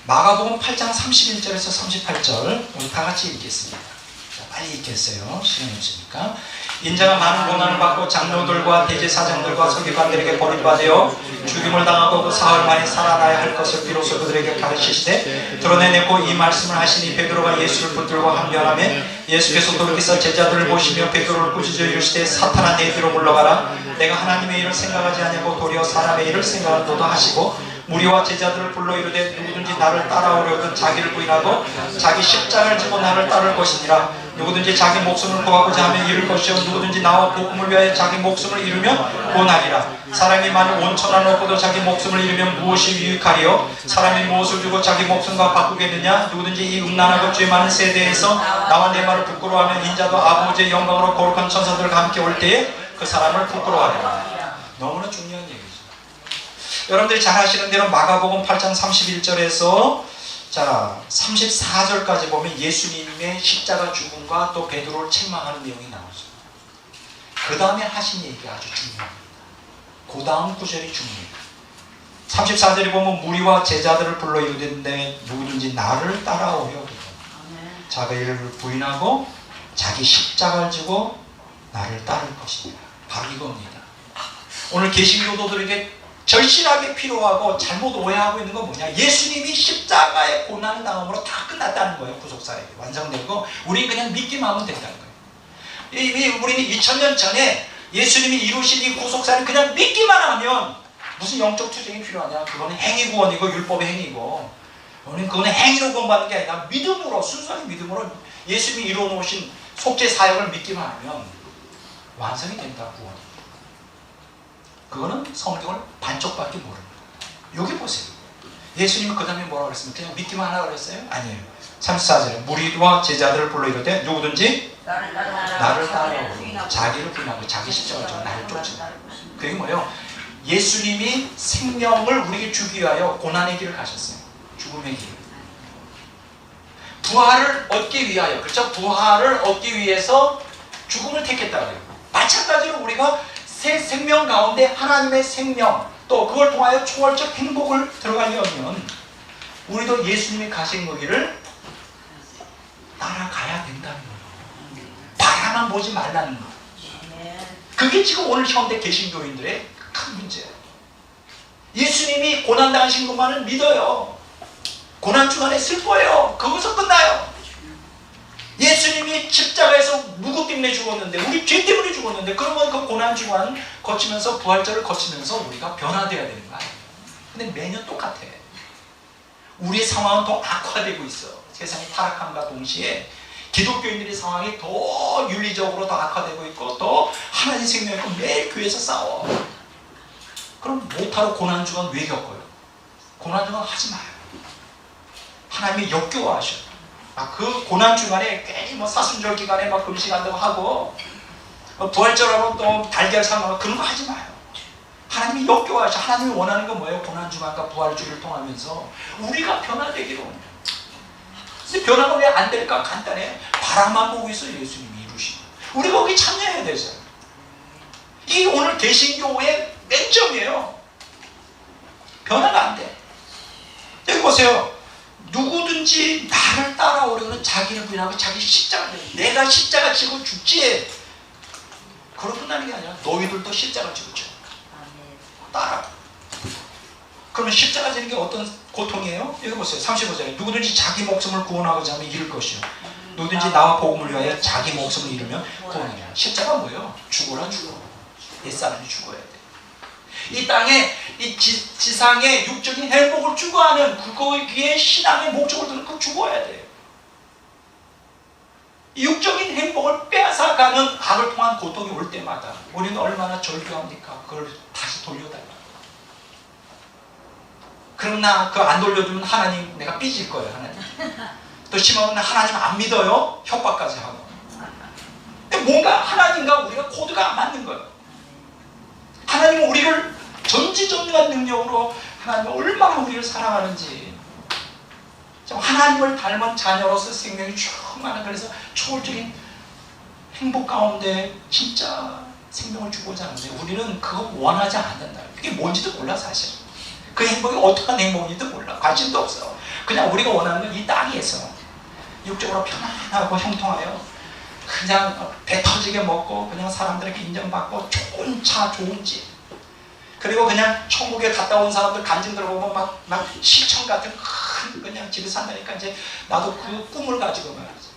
마가복음 8장 31절에서 38절 우리 다 같이 읽겠습니다. 자, 빨리 읽겠어요. 시간이 없으니까. 인자가 많은 고난을 받고 장로들과 대제사장들과 서기관들에게 버림받아 죽임을 당하고 그 사흘 만에 살아나야 할 것을 비로소 그들에게 가르치시되 드러내내고 이 말씀을 하시니 베드로가 예수를 붙들고 항변하며 예수께서 돌이켜서 제자들을 보시며 베드로를 꾸짖어 이르시되 사탄아 내 뒤로 물러가라. 내가 하나님의 일을 생각하지 아니하고 도리어 사람의 일을 생각하도다 하시고 무리와 제자들을 불러 이르되 누구든지 나를 따라오려거든 자기를 부인하고 자기 십자가를 지고 나를 따를 것이니라. 누구든지 자기 목숨을 구하고자 하면 잃을 것이요 누구든지 나와 복음을 위하여 자기 목숨을 잃으면 구원하리라. 사람이 만일 온천한 얻고도 자기 목숨을 잃으면 무엇이 유익하리요? 사람이 무엇을 주고 자기 목숨과 바꾸겠느냐? 누구든지 이 음란하고 죄 많은 세대에서 나와 내 말을 부끄러워하면 인자도 아버지의 영광으로 거룩한 천사들과 함께 올 때에 그 사람을 부끄러워하리라. 너무나 중요한 얘기죠. 여러분들이 잘 아시는 대로 마가복음 8장 31절에서 자 34절까지 보면 예수님의 십자가 죽음과 또 베드로를 책망하는 내용이 나오죠. 그 다음에 하신 얘기가 아주 중요합니다. 그 다음 구절이 중요해요. 34절에 보면 무리와 제자들을 불러 이르되 누구든지 나를 따라오려고 자기를 부인하고 자기 십자가를 지고 나를 따를 것이니라. 바로 이겁니다. 오늘 개신교도들에게 절실하게 필요하고 잘못 오해하고 있는 건 뭐냐? 예수님이 십자가의 고난 다음으로 다 끝났다는 거예요. 구속사역이 완성되고 우리는 그냥 믿기만 하면 된다는 거예요. 우리는 2000년 전에 예수님이 이루신 이 구속사를 그냥 믿기만 하면 무슨 영적 투쟁이 필요하냐? 그거는 행위 구원이고 율법의 행위고 우리는 그거는 행위로 구원받는 게 아니라 믿음으로 순수한 믿음으로 예수님이 이루어놓으신 속죄 사역을 믿기만 하면 완성이 된다. 구원이. 그거는 성경을 반쪽밖에 모릅니다. 여기 보세요. 예수님은 그 다음에 뭐라고 그랬습니까? 그냥 믿기만 하라고 그랬어요? 아니에요. 34절에 무리와 제자들을 불러 이르되 누구든지 나를 따라오고 자기를 부인하고 자기 십자가를 지고 나를 쫓으라. 그게 뭐예요? 예수님이 생명을 우리에게 주기 위하여 고난의 길을 가셨어요. 죽음의 길. 부활을 얻기 위하여, 그렇죠? 부활을 얻기 위해서 죽음을 택했다고 해요. 마찬가지로 우리가 새 생명 가운데 하나님의 생명 또 그걸 통하여 초월적 행복을 들어가려면 우리도 예수님이 가신 그 길을 따라가야 된다는 거예요. 바라만 보지 말라는 거예요. 그게 지금 오늘 현대 개신교인들의 큰 문제예요. 예수님이 고난당하신 것만을 믿어요. 고난 주간에 슬퍼해요. 거기서 끝나요. 예수님이 십자가에서 누구 때문에 죽었는데 우리 죄 때문에 죽었는데 그러면 그 고난 주간 거치면서 부활절을 거치면서 우리가 변화되어야 되는 거 아니에요. 근데 매년 똑같아. 우리의 상황은 더 악화되고 있어. 세상이 타락함과 동시에 기독교인들의 상황이 더 윤리적으로 더 악화되고 있고 또 하나님 생명이 있고 매일 교회에서 싸워. 그럼 못하러 고난 주간 왜 겪어요? 고난 주간 하지 마요. 하나님이 역겨워하셔요. 그 고난 주간에 괜히 뭐 사순절 기간에 막 금식한다고 하고 부활절하고 또 달걀 사먹고 그런 거 하지 마요. 하나님이 역겨워하셔. 하나님이 원하는 건 뭐예요? 고난 주간과 부활주를 통하면서 우리가 변화되기로. 근데 변화가 왜 안 될까? 간단해. 바라만 보고 있어. 예수님이 이루시고 우리가 거기 참여해야 되죠. 이게 오늘 개신교의 맨점이에요. 변화가 안 돼. 여기 보세요. 누구든지 나를 따라오려는 자기를 부인하고 자기 십자가 내가 십자가 지고 죽지. 그런 끝나는 게 아니라 너희들도 십자가 지고 죽어. 따라. 그러면 십자가 지는 게 어떤 고통이에요? 여기 보세요. 35절에 누구든지 자기 목숨을 구원하고자 하면 잃을 것이요 누구든지 나와 복음을 위하여 자기 목숨을 잃으면 구원이라. 십자가 뭐예요? 죽어라 죽어. 옛사람이 죽어야 돼. 이 땅에 이 지상의 육적인 행복을 추구하는 그거기에 신앙의 목적을 두는 그 죽어야 돼요. 이 육적인 행복을 빼앗아가는 악을 통한 고통이 올 때마다 우리는 얼마나 절규합니까? 그걸 다시 돌려달라. 그럼 나 그거 안 돌려주면 하나님 내가 삐질 거예요. 하나님. 또 심하면 하나님 안 믿어요. 협박까지 하고. 뭔가 하나님과 우리가 코드가 안 맞는 거예요. 하나님은 우리를 전 무지정한 능력으로 하나님이 얼마나 우리를 사랑하는지, 하나님을 닮은 자녀로서 생명이 충만한, 그래서 초월적인 행복 가운데 진짜 생명을 주고자 하는데 우리는 그거 원하지 않는다. 그게 뭔지도 몰라. 사실 그 행복이 어떠한 행복인지도 몰라. 관심도 없어. 그냥 우리가 원하는 건 이 땅에서 육적으로 편안하고 형통하여 그냥 배 터지게 먹고 그냥 사람들에게 인정받고 좋은 차, 좋은 집, 그리고 그냥 천국에 갔다 온 사람들 간증 들어보면 막 시청 같은 큰 그냥 집에 산다니까 이제 나도 그 꿈을 가지고 말이죠.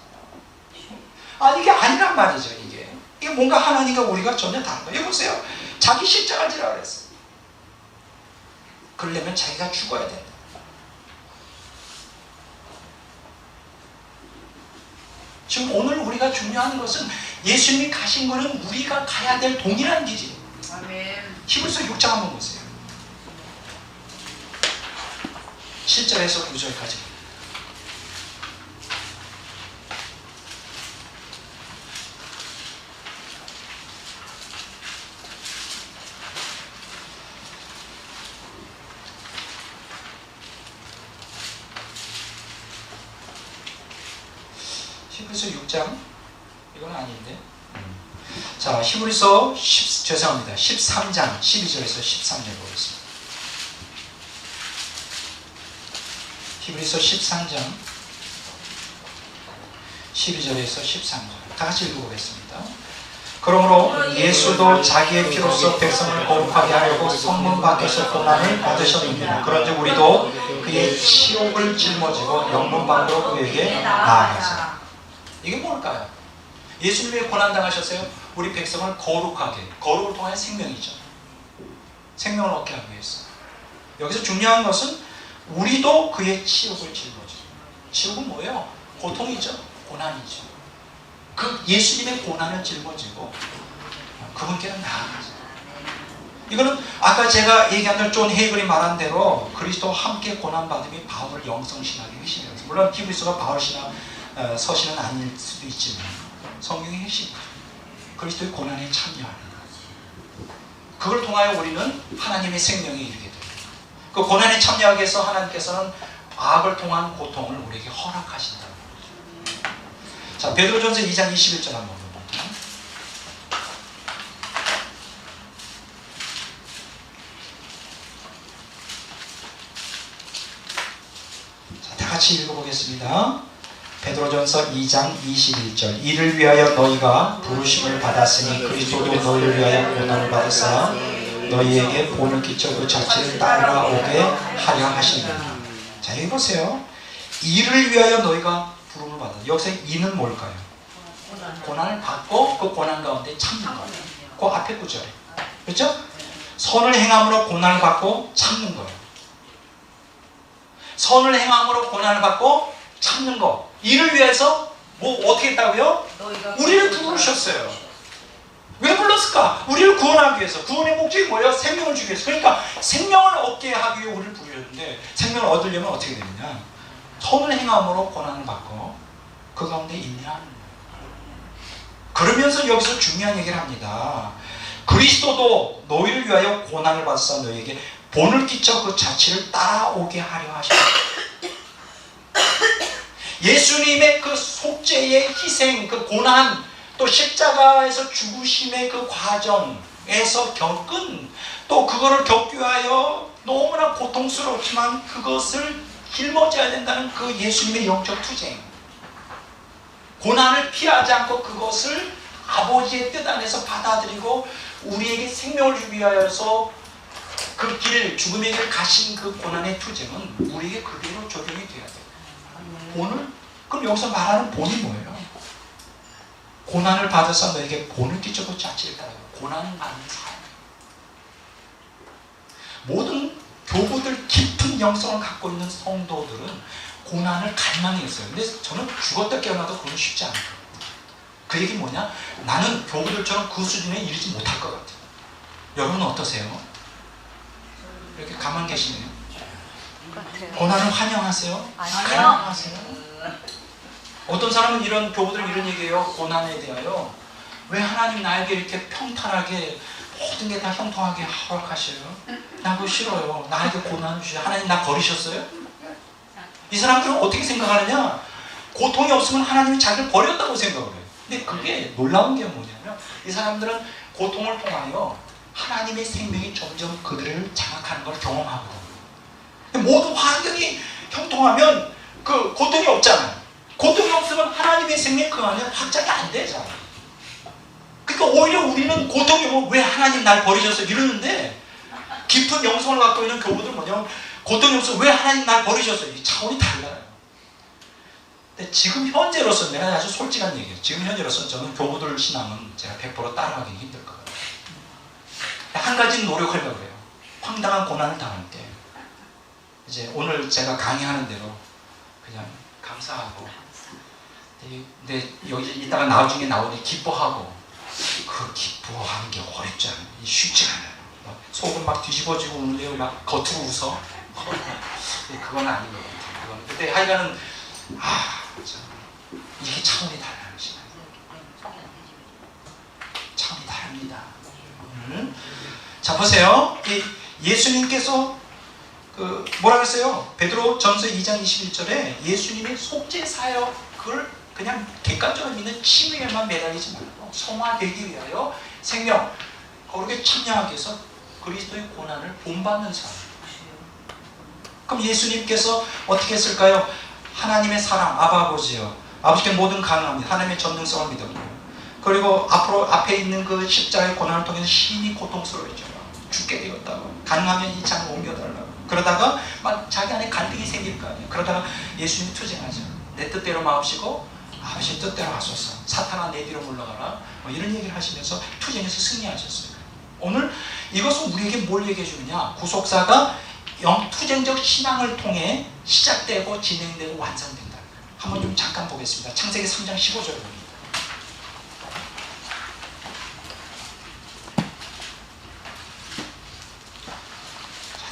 이게 아니란 말이죠. 이게 뭔가 하나님과 우리가 전혀 다른 거예요. 보세요. 자기 십자가를 지라 그랬어요. 그러려면 자기가 죽어야 된다. 지금 오늘 우리가 중요한 것은 예수님이 가신 거는 우리가 가야 될 동일한 길이에요. 아멘. 히브리서 6장 한번 보세요. 7절에서 9절까지. 히브리서 6장 이건 아닌데. 자, 히브리서 13장 12절에서 13절 보겠습니다. 히브리서 13장 12절에서 13절 다 같이 읽어보겠습니다. 그러므로 예수도 자기의 피로써 백성을 거룩하게 하려고 성문 밖에서 고난을 받으셨느니라. 그런즉 우리도 그의 치욕을 짊어지고 영문 밖으로 그에게 나아가자. 이게 뭘까요? 예수님이 왜 고난당하셨어요? 우리 백성을 거룩하게, 거룩을 통한 생명이죠. 생명을 얻게 하기 위해서. 여기서 중요한 것은 우리도 그의 치욕을 짊어지고. 치욕은 뭐예요? 고통이죠. 고난이죠. 그 예수님의 고난을 짊어지고 그분께는 나아가죠. 이거는 아까 제가 얘기한 대로 존 헤이글이 말한 대로 그리스도와 함께 고난받음이 바울을 영성신학의 핵심이라서, 물론 히브리서가 바울 신학 서신은 아닐 수도 있지만 성경의 핵심이죠. 그리스도의 고난에 참여하는 것. 그걸 통하여 우리는 하나님의 생명에 이르게 됩니다. 그 고난에 참여하기 위해서 하나님께서는 악을 통한 고통을 우리에게 허락하신다는 거죠. 자, 베드로전서 2장 21절 한번 볼게요. 자, 다 같이 읽어보겠습니다. 베드로전서 2장 21절. 이를 위하여 너희가 부르심을 받았으니 그리스도도 너희를 위하여 고난을 받으사 너희에게 본을 끼쳐 그 자체를 따라오게 하려 하시느니라. 자, 여기 보세요. 이를 위하여 너희가 부름을 받았다. 여기서 이는 뭘까요? 고난을 받고 그 고난 가운데 참는 거예요. 그 앞에 구절에. 그렇죠? 선을 행함으로 고난을 받고 참는 거예요. 선을 행함으로 고난을 받고 참는 거. 이를 위해서 뭐 어떻게 했다고요? 우리를 부르셨어요. 왜 불렀을까? 우리를 구원하기 위해서. 구원의 목적이 뭐예요? 생명을 주기 위해서. 그러니까 생명을 얻게 하기 위해 우리를 부르셨는데, 생명을 얻으려면 어떻게 되느냐? 선을 행함으로 고난을 받고 그 가운데 인내하는 거예요. 그러면서 여기서 중요한 얘기를 합니다. 그리스도도 너희를 위하여 고난을 받으사 너희에게 본을 끼쳐 그 자취를 따라오게 하려 하셨다. 예수님의 그 속죄의 희생, 그 고난, 또 십자가에서 죽으심의 그 과정에서 겪은, 또 그거를 겪기 위하여 너무나 고통스럽지만 그것을 짊어져야 된다는 그 예수님의 영적 투쟁, 고난을 피하지 않고 그것을 아버지의 뜻 안에서 받아들이고 우리에게 생명을 주기 위하여서 그 길, 죽음의 길을 가신 그 고난의 투쟁은 우리에게 그대로 적용이 돼야 돼요. 본을? 그럼 여기서 말하는 본이 뭐예요? 고난을 받아서 너에게 본을 끼쳐 그 자체를 따라 고난을 받는 삶. 모든 교부들 깊은 영성을 갖고 있는 성도들은 고난을 갈망했어요. 근데 저는 죽었다 깨어나도 그건 쉽지 않아요. 그 얘기 뭐냐? 나는 교부들처럼 그 수준에 이르지 못할 것 같아요. 여러분은 어떠세요? 이렇게 가만 계시네요. 고난을 환영하세요? 갈망하세요? 어떤 사람은 이런 교부들은 이런 얘기해요. 고난에 대하여 왜 하나님 나에게 이렇게 평탄하게 모든 게 다 형통하게 허락하셔요. 나 그거 싫어요. 나에게 고난 주셔요. 하나님 나 버리셨어요? 이 사람들은 어떻게 생각하느냐? 고통이 없으면 하나님이 자기를 버렸다고 생각을 해요. 근데 그게 놀라운 게 뭐냐면 이 사람들은 고통을 통하여 하나님의 생명이 점점 그들을 장악하는 걸 경험하거든요. 근데 모든 환경이 형통하면 그 고통이 없잖아요. 고통이 없으면 하나님의 생명 그 안에 확장이 안 되잖아요. 그러니까 오히려 우리는 고통이 오면 왜 하나님 날 버리셨어요? 이러는데 깊은 영성을 갖고 있는 교우들은 뭐냐면 고통이 없으면 왜 하나님 날 버리셨어요? 이 차원이 달라요. 근데 지금 현재로서 내가 아주 솔직한 얘기예요. 지금 현재로서 저는 교우들 신앙은 제가 100% 따라가기 힘들 것 같아요. 한 가지는 노력하려고 해요. 황당한 고난을 당할 때 이제 오늘 제가 강의하는 대로 그냥 감사하고 근데 여기 이따가 나중에 나오니 기뻐하고 그 기뻐하는 게 어렵지 않아요. 쉽지 않아요. 속은 막 뒤집어지고 울려고 막 겉으로 웃어. 그건 아닌 것 같아요. 근데 하여간은 이게 차원이 달라요. 차원이 다릅니다. 자 보세요. 예수님께서 뭐라 그랬어요? 베드로 전서 2장 21절에 예수님의 속죄 사역을 그냥 객관적으로 믿는 취미에만 매달리지 말고 성화되기 위하여 생명 거룩에 참여하기 위해서 그리스도의 고난을 본받는 사람. 그럼 예수님께서 어떻게 했을까요? 하나님의 사랑, 아버지요. 아버지께 모든 가능합니다. 하나님의 전능성을 믿었고요. 그리고 앞에 있는 그 십자가의 고난을 통해서 신이 고통스러워했죠. 죽게 되었다고. 가능하면 이 장을 옮겨달라고. 그러다가 막 자기 안에 갈등이 생길 거 아니에요. 그러다가 예수님이 투쟁하죠. 내 뜻대로 마옵시고 아버지 뜻대로 하소서. 사탄아 내 뒤로 물러가라. 뭐 이런 얘기를 하시면서 투쟁에서 승리하셨어요. 오늘 이것은 우리에게 뭘 얘기해 주느냐? 구속사가 투쟁적 신앙을 통해 시작되고 진행되고 완성된다. 한번 좀 잠깐 보겠습니다. 창세기 3장 15절을 봅니다.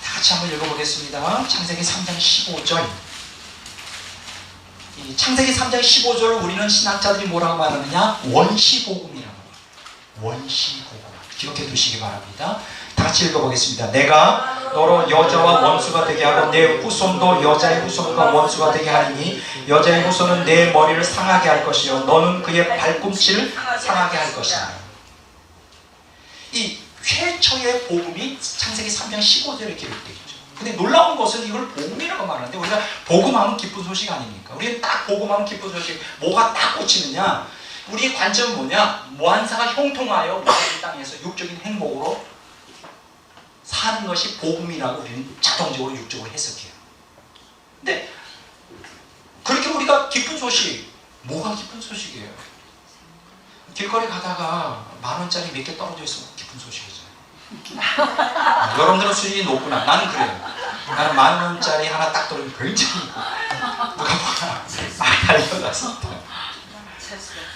다 같이 한번 읽어보겠습니다. 창세기 3장 15절. 이 창세기 3장 15절을 우리는 신학자들이 뭐라고 말하느냐? 원시복음이라고. 원시복음. 기억해 두시기 바랍니다. 다 같이 읽어보겠습니다. 내가 너로 여자와 원수가 되게 하고 내 후손도 여자의 후손과 원수가 되게 하리니 여자의 후손은 내 머리를 상하게 할 것이요 너는 그의 발꿈치를 상하게 할 것이다. 이 최초의 복음이 창세기 3장 15절에 기록되어 있죠. 근데 놀라운 것은 이걸 복음이라고 말하는데 우리가 복음하면 기쁜 소식 아닙니까? 우리는 딱 복음하면 기쁜 소식 뭐가 딱 꽂히느냐? 우리의 관점은 뭐냐? 무한사가 형통하여 우리 땅에서 육적인 행복으로 사는 것이 복음이라고 우리는 자동적으로 육적으로 해석해요. 근데 그렇게 우리가 기쁜 소식, 뭐가 기쁜 소식이에요? 길거리 가다가 10,000원짜리 몇 개 떨어져 있으면 기쁜 소식이잖아요. 여러분들은 수준이 높구나. 나는 그래요. 나는 10,000원짜리 하나 딱 떨어지면 굉장히 누가 보나 달려가서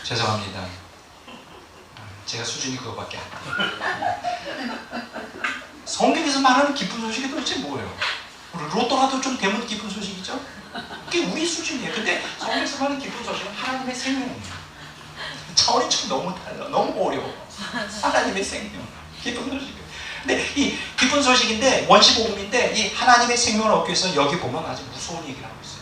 죄송합니다. 제가 수준이 그거밖에 안 돼요. 성경에서 말하는 기쁜 소식이 도대체 뭐예요? 로또라도 좀 되면 기쁜 소식이죠? 그게 우리 수준이에요. 근데 성경에서 말하는 기쁜 소식은 하나님의 생명입니다. 차원이 좀 너무 달라. 너무 어려워. 하나님의 생명. 기쁜 소식이에요. 근데 이 기쁜 소식인데 원시복음인데 이 하나님의 생명을 얻기 위해서 여기 보면 아주 무서운 얘기를 하고 있어요.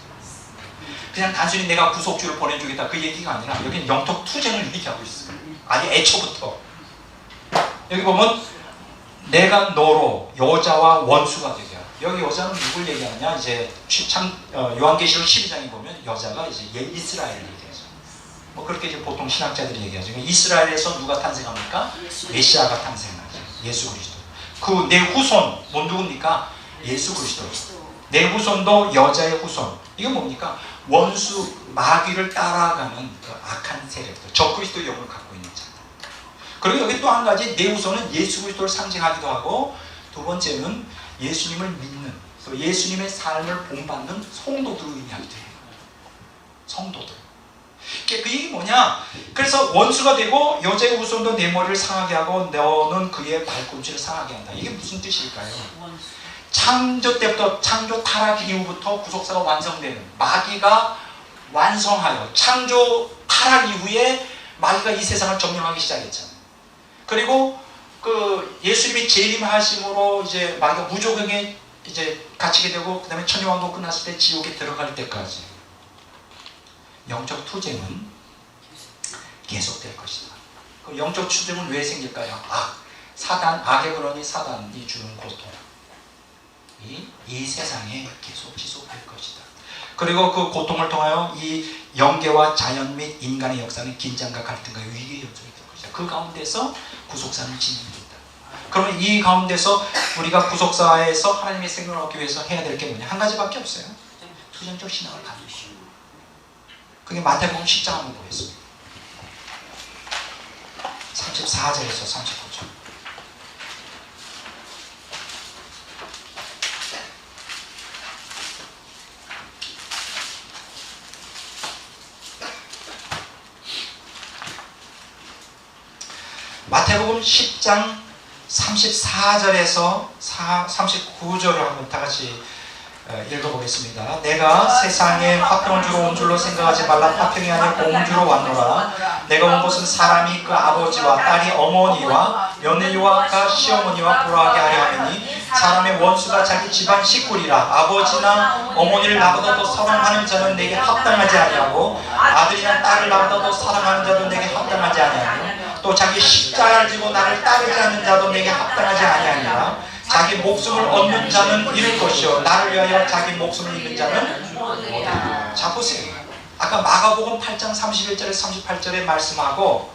그냥 단순히 내가 구속주를 보내주겠다 그 얘기가 아니라 여기는 영적 투쟁을 얘기하고 있어요. 아니 애초부터. 여기 보면 내가 너로 여자와 원수가 되게 하라. 여기 여자는 누굴 얘기하느냐? 이제 요한계시록 12장에 보면 여자가 이제 이스라엘을 얘기하죠. 뭐 그렇게 이제 보통 신학자들이 얘기하죠. 이스라엘에서 누가 탄생합니까? 메시아가 탄생하죠. 예수 그리스도. 그 내 후손 뭐 누굽니까? 예수 그리스도. 내 후손도 여자의 후손. 이건 뭡니까? 원수 마귀를 따라가는 그 악한 세력들. 적그리스도의 영을 갖고 있는 자. 그리고 여기 또 한 가지 내 후손은 예수 그리스도를 상징하기도 하고 두 번째는 예수님을 믿는 또 예수님의 삶을 본받는 성도들을 의미하기도 해요. 성도들. 그 얘기 뭐냐? 그래서 원수가 되고 여자의 후손도 내 머리를 상하게 하고 너는 그의 발꿈치를 상하게 한다. 이게 무슨 뜻일까요? 창조 때부터 창조 타락 이후부터 구속사가 완성되는 마귀가 완성하여 창조 타락 이후에 마귀가 이 세상을 점령하기 시작했잖아요. 그리고 그 예수님이 재림하심으로 이제 마귀가 무조건에 이제 갇히게 되고 그 다음에 천년왕국 끝났을 때 지옥에 들어갈 때까지 영적 투쟁은 계속될 것이다. 그 영적 투쟁은 왜 생길까요? 사단, 악의 근원이 사단이 주는 고통, 이 세상에 계속 지속될 것이다. 그리고 그 고통을 통하여 이 영계와 자연 및 인간의 역사는 긴장과 갈등과 위기의 연속이 될 것이다. 그 가운데서 구속사는 진행된다. 그러면 이 가운데서 우리가 구속사에서 하나님의 생명을 얻기 위해서 해야 될 게 뭐냐? 한 가지밖에 없어요. 투쟁적 신앙을 갖는 것이요. 그게 마태복음 10장 한번 보겠습니다. 34절에서 39절. 마태복음 10장 34절에서 39절을 한번 다 같이 읽어보겠습니다. 내가 세상에 화평을 주러 온 줄로 생각하지 말라. 화평이 아니라 공주로 왔노라. 내가 온 곳은 사람이 그 아버지와 딸이 어머니와 며느리와 시어머니와 불화하게 하려 하니 사람의 원수가 자기 집안 식구리라. 아버지나 어머니를 나보다 더 사랑하는 자는 내게 합당하지 아니하고 아들이나 딸을 나보다 더 사랑하는 자도 내게 합당하지 아니하고 또 자기 십자가를 지고 나를 따르지 않는 자도 내게 합당하지 아니하니라. 자기 목숨을 얻는 자는 잃을 것이요 나를 위하여 자기 목숨을 잃는 자는 얻으리라. 자 보세요. 아까 마가복음 8장 31절에 38절의 말씀하고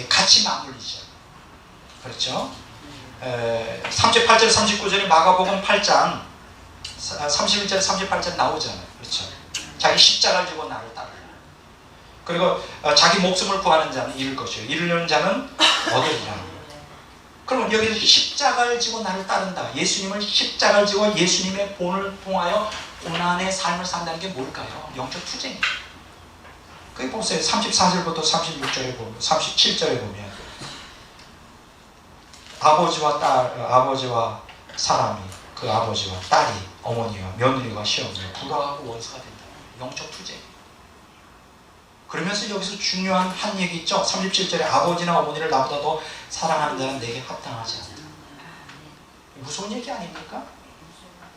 같이 맞물리죠. 그렇죠? 38절 39절에 마가복음 8장 31절 38절 나오잖아요. 그렇죠? 자기 십자가를 지고 나를 따르라. 그리고 자기 목숨을 구하는 자는 잃을 것이요 잃으려는 자는 얻으리라. 그러면 여기서 십자가를 지고 나를 따른다. 예수님을 십자가를 지고 예수님의 본을 통하여 고난의 삶을 산다는 게 뭘까요? 영적 투쟁이에요. 그게 보세요. 34절부터 36절에 보면 37절에 보면 아버지와 사람이 그 아버지와 딸이 어머니와 며느리와 시어머니와 불화하고 원수가 된다. 영적 투쟁. 그러면서 여기서 중요한 한 얘기 있죠. 37절에 아버지나 어머니를 나보다 더 사랑하는 자는 내게 합당하지 않다. 무서운 얘기 아닙니까?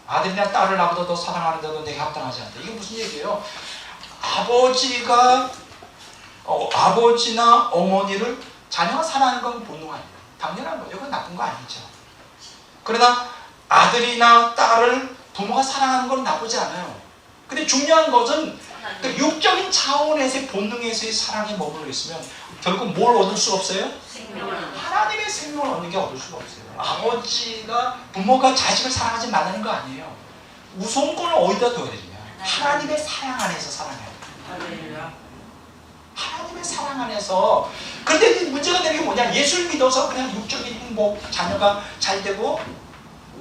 아들이나 딸을 나보다 더 사랑하는 자도 내게 합당하지 않다. 이게 무슨 얘기예요? 아버지나 어머니를 자녀가 사랑하는 건 본능 아니에요. 당연한 거예요. 이건 나쁜 거 아니죠. 그러나 아들이나 딸을 부모가 사랑하는 건 나쁘지 않아요. 근데 중요한 것은 그 육적인 차원에서의 본능에서의 사랑이 머물러 있으면 결국 뭘 얻을 수 없어요? 하나님의 생명을 얻는 게 얻을 수가 없어요. 부모가 자식을 사랑하지 말라는 거 아니에요. 우선권을 어디다 둬야 되냐? 하나님의 사랑 안에서 사랑해야 돼요. 하나님의 사랑 안에서. 그런데 문제가 되는 게 뭐냐? 예수를 믿어서 그냥 육적인 행복, 자녀가 잘 되고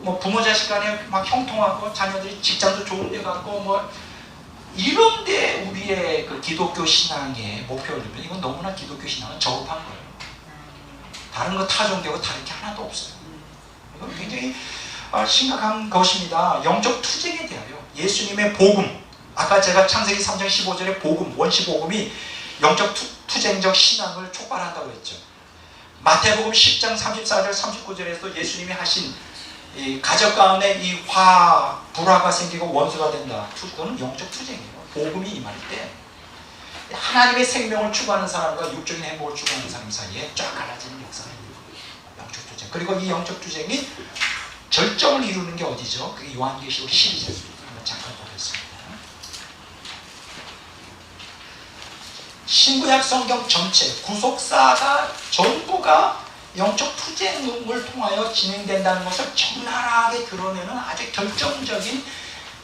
뭐 부모 자식 간에 막 형통하고 자녀들이 직장도 좋은 데 갔고 뭐 이런데 우리의 그 기독교 신앙의 목표를 두면 이건 너무나 기독교 신앙은 저급한 거예요. 다른 거 타종되고 다른 게 하나도 없어요. 이건 굉장히 심각한 것입니다. 영적 투쟁에 대하여 예수님의 복음, 아까 제가 창세기 3장 15절의 복음, 원시 복음이 영적 투쟁적 신앙을 촉발한다고 했죠. 마태복음 10장 34절 39절에서 예수님이 하신 이 가족 가운데 이 불화가 생기고 원수가 된다. 그건 영적 투쟁이에요. 복음이 임할 때 하나님의 생명을 추구하는 사람과 육적인 행복을 추구하는 사람 사이에 쫙 갈라지는 역사가 있는 거예요. 영적 투쟁. 그리고 이 영적 투쟁이 절정을 이루는 게 어디죠? 그게 요한계시록 12장입니다. 한번 잠깐 보겠습니다. 신구약 성경 전체 구속사가 전부가 영적 투쟁을 통하여 진행된다는 것을 적나라하게 드러내는 아주 결정적인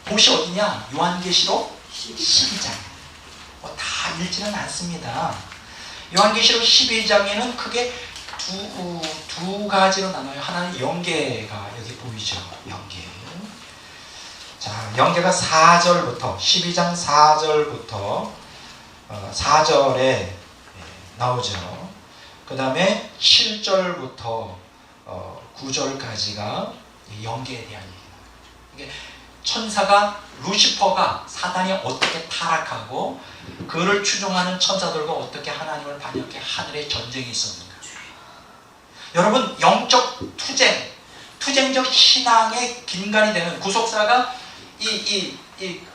곳이 어디냐? 요한계시록 12장. 다 읽지는 않습니다. 요한계시록 12장에는 크게 두 가지로 나눠요. 하나는 영계가 여기 보이죠. 영계. 자, 영계가 4절부터 12장 4절부터 4절에 나오죠. 그 다음에 7절부터 9절까지가 영계에 대한 얘기예요. 천사가 루시퍼가 사단이 어떻게 타락하고 그를 추종하는 천사들과 어떻게 하나님을 반역해 하늘에 전쟁이 있었는가. 여러분, 영적 투쟁적 신앙의 긴간이 되는 구속사가 이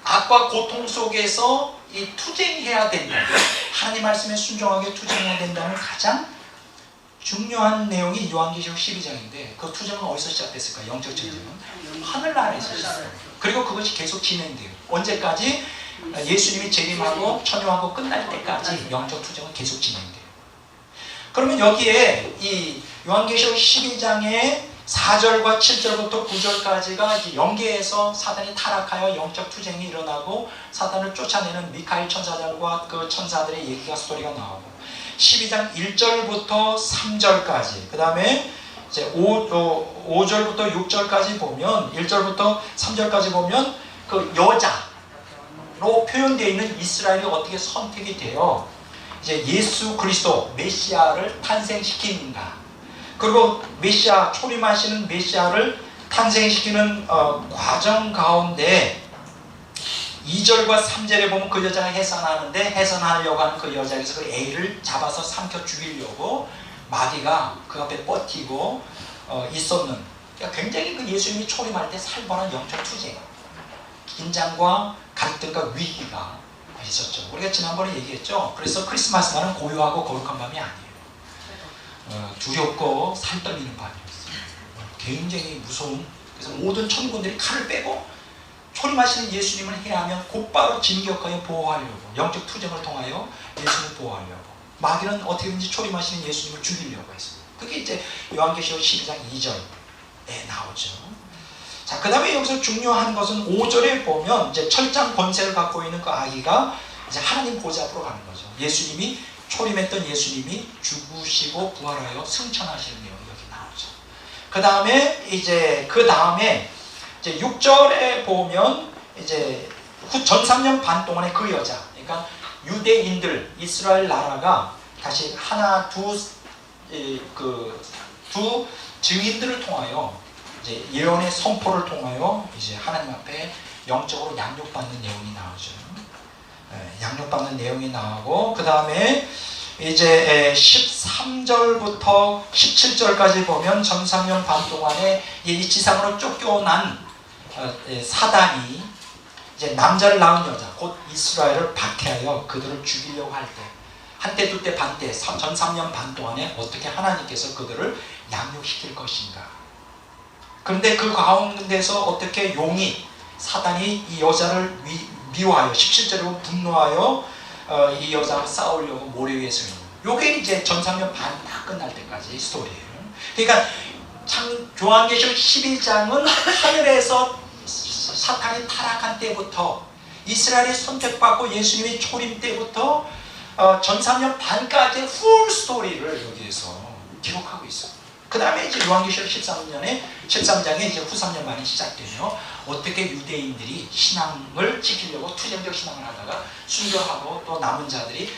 악과 고통 속에서 이 투쟁해야 된다. 하나님 말씀에 순종하게 투쟁해야 된다는 가장 중요한 내용이 요한계시록 12장인데 그 투쟁은 어디서 시작됐을까? 영적 전쟁은 하늘나라에서 시작돼요. 그리고 그것이 계속 진행돼요. 언제까지? 예수님이 재림하고 천유하고 끝날 때까지 영적 투쟁은 계속 진행돼요. 그러면 여기에 이 요한계시록 12장의 4절과 7절부터 9절까지가 영계에서 사단이 타락하여 영적 투쟁이 일어나고 사단을 쫓아내는 미카엘 천사들과 그 천사들의 얘기가 스토리가 나오고 12장 1절부터 3절까지 그 다음에 이제 5절부터 6절까지 보면 1절부터 3절까지 보면 그 여자로 표현되어 있는 이스라엘이 어떻게 선택이 되어 이제 예수 그리스도 메시아를 탄생시키는가, 그리고 메시아 초림하시는 메시아를 탄생시키는 과정 가운데 2절과 3절에 보면 그 여자가 해산하는데 해산하려고 하는 그 여자에서 그 애를 잡아서 삼켜 죽이려고 마귀가 그 앞에 버티고 있었는, 그러니까 굉장히 그 예수님이 초림할 때 살벌한 영적 투쟁, 긴장과 갈등과 위기가 있었죠. 우리가 지난번에 얘기했죠. 그래서 크리스마스날은 고요하고 거룩한 밤이 아니에요. 두렵고 살떨리는 밤이었어요. 굉장히 무서운. 그래서 모든 천군들이 칼을 빼고 초림하시는 예수님을 해하면 곧바로 진격하여 보호하려고, 영적 투쟁을 통하여 예수님을 보호하려고, 마귀는 어떻게든지 초림하시는 예수님을 죽이려고 했어요. 그게 이제 요한계시록 12장 2절에 나오죠. 자, 그 다음에 여기서 중요한 것은 5절에 보면 이제 철장 권세를 갖고 있는 그 아기가 이제 하나님 보좌 앞으로 가는 거죠. 예수님이 초림했던 예수님이 죽으시고 부활하여 승천하시는 내용이 여기 나오죠. 그 다음에 이제 6절에 보면 이제 전 3년 반 동안의 그 여자, 그러니까 유대인들, 이스라엘 나라가 다시 하나 두 증인들을 통하여 이제 예언의 선포를 통하여 이제 하나님 앞에 영적으로 양육받는 내용이 나오죠. 양육받는 내용이 나오고, 그 다음에 이제 13절부터 17절까지 보면 전 3년 반 동안에 이 지상으로 쫓겨난 사단이 이제 남자를 낳은 여자, 곧 이스라엘을 박해하여 그들을 죽이려고 할 때, 한때, 두때, 반때, 전 3년 반 동안에 어떻게 하나님께서 그들을 양육시킬 것인가. 그런데 그 가운데서 어떻게 용이, 사단이 이 여자를 미워하여 17절에 분노하여 이 여자와 싸우려고 모래 위에 서는 거예요. 요게 이제 전 3년 반 다 끝날 때까지 스토리예요. 그러니까 참 요한계시록 11장은 하늘에서 사탄이 타락한 때부터 이스라엘이 선택받고 예수님의 초림 때부터 전 3년 반까지의 풀 스토리를 여기에서 기록하고 있어요. 그 다음에 이제 요한계시록 13장에 이제 후 3년 만에 시작되며 어떻게 유대인들이 신앙을 지키려고 투쟁적 신앙을 하다가 순교하고 또 남은 자들이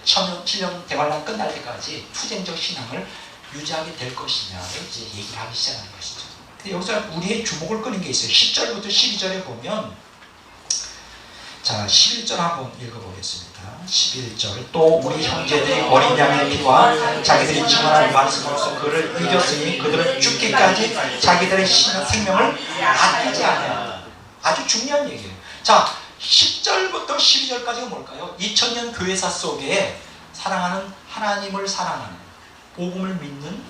7년 대환란 끝날 때까지 투쟁적 신앙을 유지하게 될 것이냐를 이제 얘기를 하기 시작하는 것이죠. 근데 여기서 우리의 주목을 끄는 게 있어요. 10절부터 12절에 보면, 자, 11절 한번 읽어보겠습니다. 11절. 또 우리 형제들이 어린 양의 피와 자기들이 증언할 말씀으로써 그를 이겼으니 그들은 죽기까지 자기들의 생명을 아끼지 않아요. 아주 중요한 얘기예요. 자, 10절부터 12절까지가 뭘까요? 2000년 교회사 속에 사랑하는, 하나님을 사랑하는, 복음을 믿는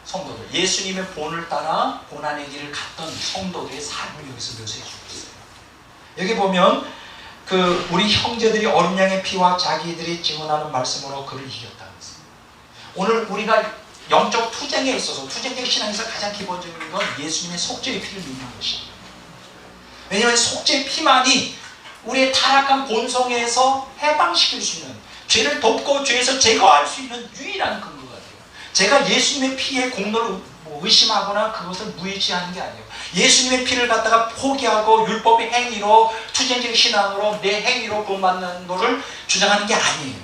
성도들, 예수님의 본을 따라 고난의 길을 갔던 성도들의 삶을 여기서 묘사해 주고 있어요. 여기 보면 우리 형제들이 어린 양의 피와 자기들이 증언하는 말씀으로 그를 이겼다는 것입니다. 오늘 우리가 영적 투쟁에 있어서, 투쟁적 신앙에서 가장 기본적인 건 예수님의 속죄의 피를 믿는 것입니다. 왜냐하면 속죄의 피만이 우리의 타락한 본성에서 해방시킬 수 있는, 죄를 덮고 죄에서 제거할 수 있는 유일한 근거가 돼요. 제가 예수님의 피의 공로를 의심하거나 그것을 무의지하는 게 아니에요. 예수님의 피를 갖다가 포기하고 율법의 행위로, 투쟁적 신앙으로, 내 행위로 구원받는 것을 주장하는 게 아니에요.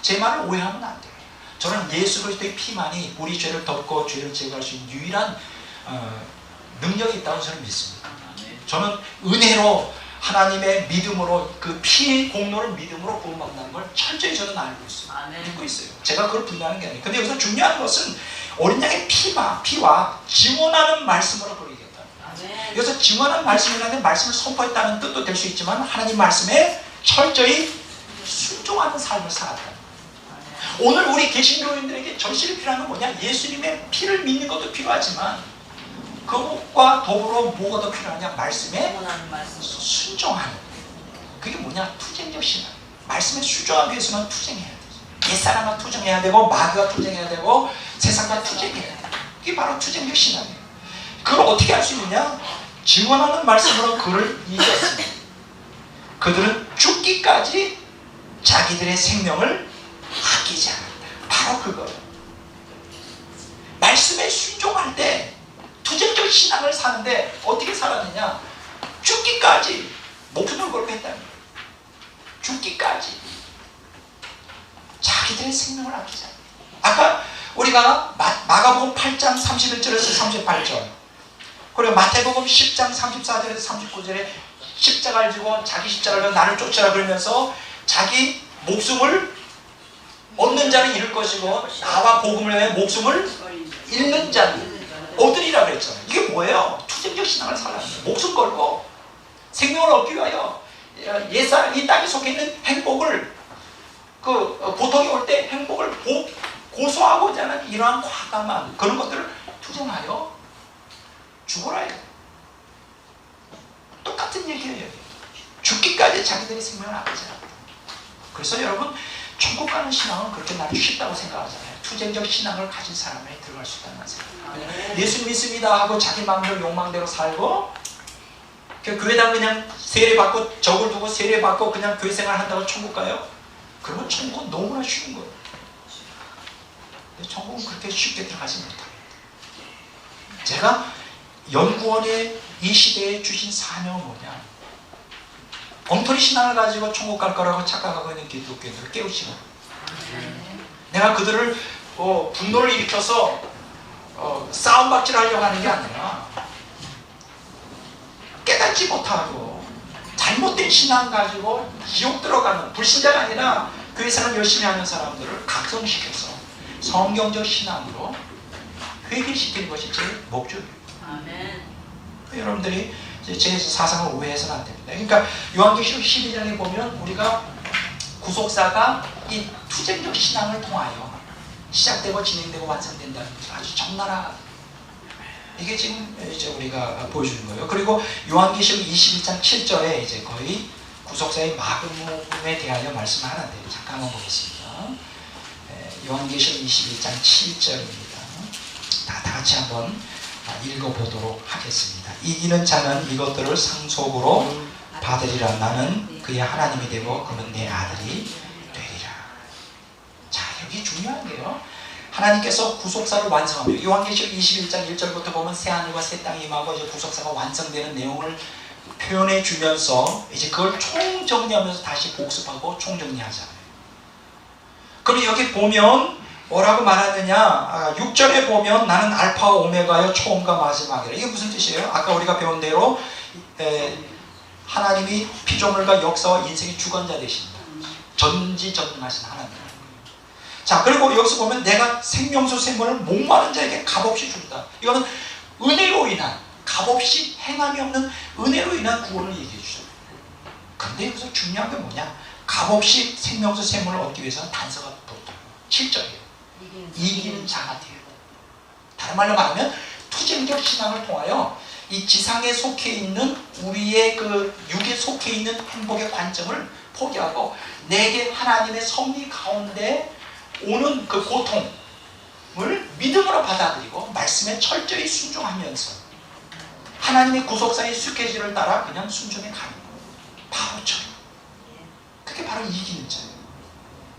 제 말을 오해하면 안 돼요. 저는 예수 그리스도의 피만이 우리 죄를 덮고 죄를 제거할 수 있는 유일한 능력이 있다고 저는 믿습니다. 저는 은혜로 하나님의 믿음으로 그 피의 공로를 믿음으로 구원받는다는 걸 철저히 저는 알고 있어요. 믿고 있어요. 제가 그걸 분명한 게 아니에요. 근데 여기서 중요한 것은 어린 양의 피와 증언하는 말씀으로 그걸 이겼다. 여기서 증언하는 말씀이라는 말씀을 선포했다는 뜻도 될 수 있지만 하나님 말씀에 철저히 순종하는 삶을 살았다. 오늘 우리 개신교인들에게 절실히 필요한 건 뭐냐? 예수님의 피를 믿는 것도 필요하지만 그것과 더불어 뭐가 더 필요하냐? 말씀에 순종하는. 그게 뭐냐? 투쟁적 신앙. 말씀에 순종하기 위해서는 투쟁해야 돼. 옛사람과 투쟁해야 되고 마귀와 투쟁해야 되고 세상과 투쟁해야 돼. 그게 바로 투쟁적 신앙이에요. 그걸 어떻게 할 수 있느냐? 증언하는 말씀으로 그를 이겼습니다. 그들은 죽기까지 자기들의 생명을 아끼지 않았다. 바로 그거예요. 말씀에 순종할 때 투쟁적 신앙을 사는데 어떻게 살았느냐? 죽기까지 목숨을 걸고 했다는 거예요. 죽기까지 자기들의 생명을 아끼지 않았다. 아까 우리가 마가복음 8장 31절에서 38절 그리고 마태복음 10장 34절에서 39절에 십자가를 지고 자기 십자가를 지고 나를 쫓으라 그러면서 자기 목숨을 얻는 자는 잃을 것이고 나와 복음을 위해 목숨을 잃는 자는 얻으리라 그랬잖아요. 이게 뭐예요? 투쟁적 신앙을 살아야 돼요. 목숨 걸고 생명을 얻기 위하여 옛사람 이 땅에 속해 있는 행복을 고통이 올 때 행복을 고소하고자 하는 이러한 과감한 그런 것들을 투쟁하여 죽어라 해요. 똑같은 얘기예요. 죽기까지 자기들의 생명을 아끼지 않았다. 그래서 여러분 천국 가는 신앙은 그렇게 나를 쉽다고 생각하잖아요. 투쟁적 신앙을 가진 사람에 들어갈 수 있다는 생각. 예수 믿습니다 하고 자기 마음대로 욕망대로 살고 교회당 그냥 세례받고 적을 두고 세례받고 그냥 교회 생활 한다고 천국 가요? 그러면 천국은 너무나 쉬운 거예요. 천국은 그렇게 쉽게 들어가지 못합니다. 제가 연구원에 이 시대에 주신 사명은 뭐냐? 엉터리 신앙을 가지고 천국 갈 거라고 착각하고 있는 기독교인들을 깨우치는 거예요. 내가 그들을 분노를 일으켜서 싸움박질 하려고 하는 게 아니라 깨닫지 못하고 잘못된 신앙 가지고 지옥 들어가는 불신자가 아니라 교회 생활 열심히 하는 사람들을 각성시켜서 성경적 신앙으로 회개시키는 것이 제 목적이에요. 아멘. 여러분들이 제 사상을 오해해서는 안 됩니다. 그러니까 요한계시록 12장에 보면 우리가 구속사가 이 투쟁적 신앙을 통하여 시작되고 진행되고 완성된다는 것을 아주 적나라하게 이게 지금 이제 우리가 보여주는 거예요. 그리고 요한계시록 21장 7절에 이제 거의 구속사의 마감에 대하여 말씀을 하는데 잠깐 한번 보겠습니다. 요한계시록 21장 7절입니다. 다 같이 한번 읽어보도록 하겠습니다. 이기는 자는 이것들을 상속으로 받으리라. 나는 그의 하나님이 되고 그는 내 아들이 되리라. 자, 여기 중요한 게요. 하나님께서 구속사를 완성하며 요한계시록 21장 1절부터 보면 새하늘과 새 땅이 임하고 이제 구속사가 완성되는 내용을 표현해 주면서 이제 그걸 총정리하면서 다시 복습하고 총정리하잖아요. 그럼 여기 보면 뭐라고 말하느냐? 6절에 보면 나는 알파와 오메가요 처음과 마지막이라. 이게 무슨 뜻이에요? 아까 우리가 배운 대로 하나님이 피조물과 역사와 인생의 주관자 되십니다. 전지전능하신 하나님. 자, 그리고 여기서 보면 내가 생명수 샘물을 목마른 자에게 값없이 준다. 이거는 은혜로 인한 값없이 행함이 없는 은혜로 인한 구원을 얘기해 주죠. 근데 여기서 중요한 게 뭐냐? 값없이 생명수 샘물을 얻기 위해서는 단서가 붙어요. 7절이에요. 이기는 자가 돼요. 다른 말로 말하면 투쟁적 신앙을 통하여 이 지상에 속해 있는 우리의 그 육에 속해 있는 행복의 관점을 포기하고 내게 하나님의 섭리 가운데 오는 그 고통을 믿음으로 받아들이고 말씀에 철저히 순종하면서 하나님의 구속사의 스케줄을 따라 그냥 순종해 가는 거예요. 바보처럼. 그게 바로 이기는 자예요.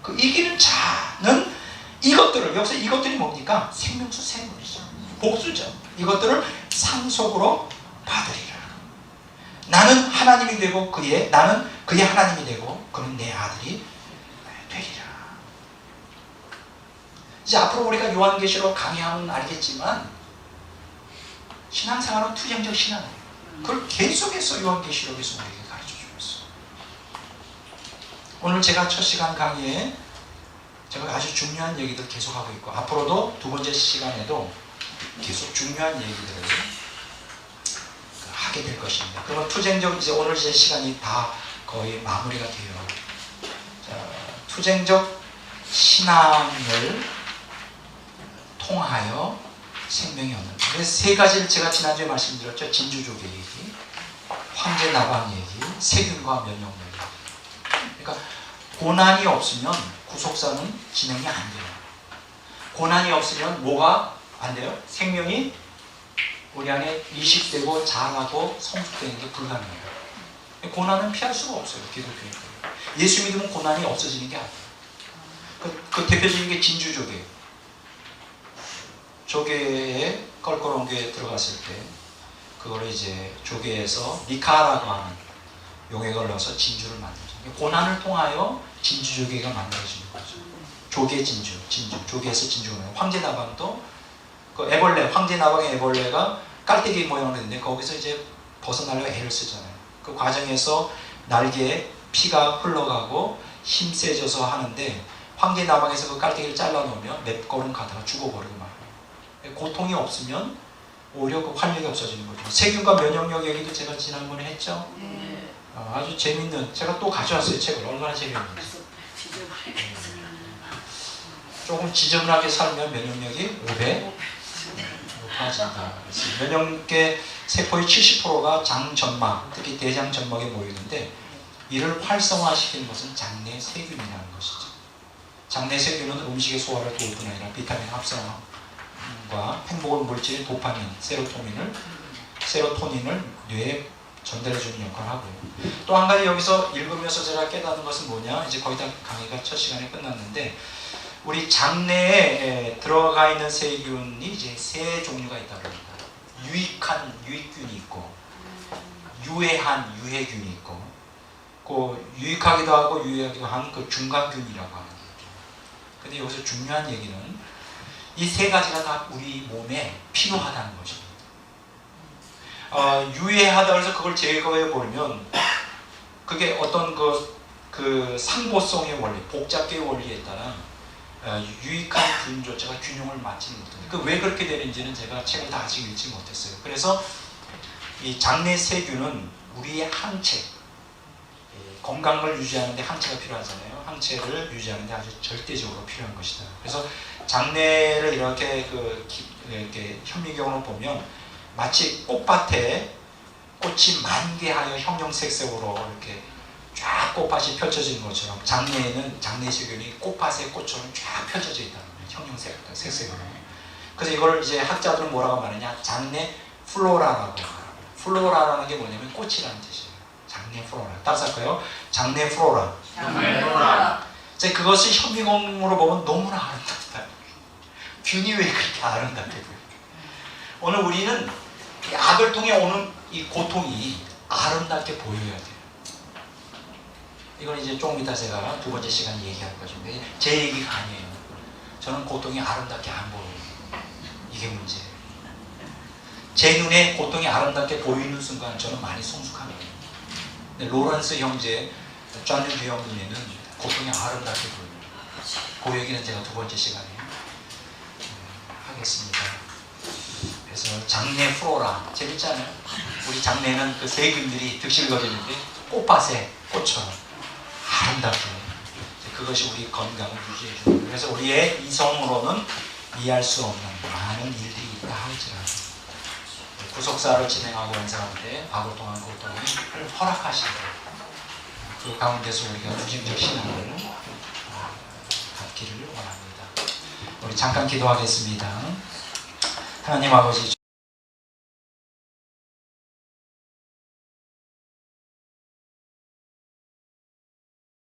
그 이기는 자는 이것들을, 여기서 이것들이 뭡니까? 생명수 샘물이죠. 복수죠. 이것들을 상속으로 받으리라. 나는 하나님이 되고 나는 그의 하나님이 되고 그는 내 아들이 되리라. 이제 앞으로 우리가 요한계시록 강의하면 알겠지만 신앙생활은 투쟁적 신앙이에요. 그걸 계속해서 요한계시록에서 우리에게 가르쳐줘요. 오늘 제가 첫 시간 강의에 제가 아주 중요한 얘기들 계속하고 있고 앞으로도 두 번째 시간에도 계속 중요한 얘기들을 하게 될 것입니다. 그러면 투쟁적 이제 오늘 제 시간이 다 거의 마무리가 돼요. 자, 투쟁적 신앙을 통하여 생명이 얻는. 그래서 세 가지를 제가 지난주에 말씀드렸죠. 진주족의 얘기, 황제 나방 얘기, 세균과 면역력 얘기. 그러니까 고난이 없으면 구속사는 진행이 안 돼요. 고난이 없으면 뭐가 안 돼요? 생명이 우리 안에 이식되고 자라고 성숙되는 게 불가능해요. 고난은 피할 수가 없어요. 기독교인. 예수 믿으면 고난이 없어지는 게 아니에요. 그 대표적인 게 진주조개예요. 조개에 껄끄러운 교회에 들어갔을 때 그걸 이제 조개에서 미카라고 하는 용액을 넣어서 진주를 만들죠. 고난을 통하여 진주조개가 만들어지는 거죠. 조개 진주, 조개에서 진주가 나요. 황제나방도 그 애벌레, 황제나방의 애벌레가 깔때기 모양으로 있는데 거기서 이제 벗어나려고 애를 쓰잖아요. 그 과정에서 날개에 피가 흘러가고 힘 세져서 하는데 황제나방에서 그 깔때기를 잘라놓으면 몇 걸음 가다가 죽어버리고 말아요. 고통이 없으면 오히려 그 활력이 없어지는 거죠. 세균과 면역력 얘기도 제가 지난번에 했죠. 아주 재밌는, 제가 또 가져왔어요. 책을. 얼마나 재미있는지. 조금 지저분하게 살면 면역력이 5배 높아진다. 면역계 세포의 70%가 장점막, 특히 대장점막에 모이는데 이를 활성화시키는 것은 장내 세균이라는 것이죠. 장내 세균은 음식의 소화를 도울 뿐 아니라 비타민 합성과 행복한 물질 도파민, 세로토닌을 뇌에 전달해주는 역할을 하고요. 또 한 가지 여기서 읽으면서 제가 깨닫는 것은 뭐냐, 이제 거의 다 강의가 첫 시간에 끝났는데 우리 장내에 들어가 있는 세균이 이제 세 종류가 있다고 합니다. 유익한 유익균이 있고 유해한 유해균이 있고 그 유익하기도 하고 유해하기도 한 그 중간균이라고 하는 거죠. 근데 여기서 중요한 얘기는 이 세 가지가 다 우리 몸에 필요하다는 것입니다. 유해하다 해서 그걸 제거해 버리면 그게 어떤 그 상보성의 원리, 복잡계의 원리에 따라 유익한 균조차가 균형을 맞지 못합니다. 왜 그렇게 되는지는 제가 책을 다 아직 읽지 못했어요. 그래서 이 장내 세균은 우리의 항체, 건강을 유지하는데 항체가 필요하잖아요. 항체를 유지하는데 아주 절대적으로 필요한 것이다. 그래서 장내를 이렇게 이렇게 현미경으로 보면 마치 꽃밭에 꽃이 만개하여 형형색색으로 이렇게 쫙 꽃밭이 펼쳐지는 것처럼 장내에는 장내 세균이 꽃밭의 꽃처럼 쫙 펼쳐져 있다는 거예요. 형형색색으로. 그래서 이걸 이제 학자들은 뭐라고 말하냐, 장내 플로라라고 말합니다. 플로라라는 게 뭐냐면 꽃이라는 뜻이에요. 장내 플로라. 따라서 할까요? 장내 플로라. 장내 플로라. 그것이 현미경으로 보면 너무나 아름답다. 균이 왜 그렇게 아름답게 보여요? 오늘 우리는 이 악을 통해 오는 이 고통이 아름답게 보여야 돼요. 이건 이제 조금 이따 제가 두 번째 시간에 얘기할 것인데 제 얘기가 아니에요. 저는 고통이 아름답게 안 보여요. 이게 문제예요. 제 눈에 고통이 아름답게 보이는 순간 저는 많이 성숙합니다. 근데 로런스 형제, 존 류형 눈에는 고통이 아름답게 보여요. 그 얘기는 제가 두 번째 시간에 하겠습니다. 그래서 장내 플로라 재밌잖아요. 우리 장내는 그 세균들이 득실거리는데 꽃밭에 꽃처럼 아름답게, 그것이 우리 건강을 유지해 주는 거예요. 그래서 우리의 이성으로는 이해할 수 없는 많은 일들이 있다 할지라도 구속사를 진행하고 있는 사람한테 악을 통한 고통을 허락하시고 그 가운데서 우리가 투쟁적 신앙을 갖기를 원합니다. 우리 잠깐 기도하겠습니다. 하나님 아버지,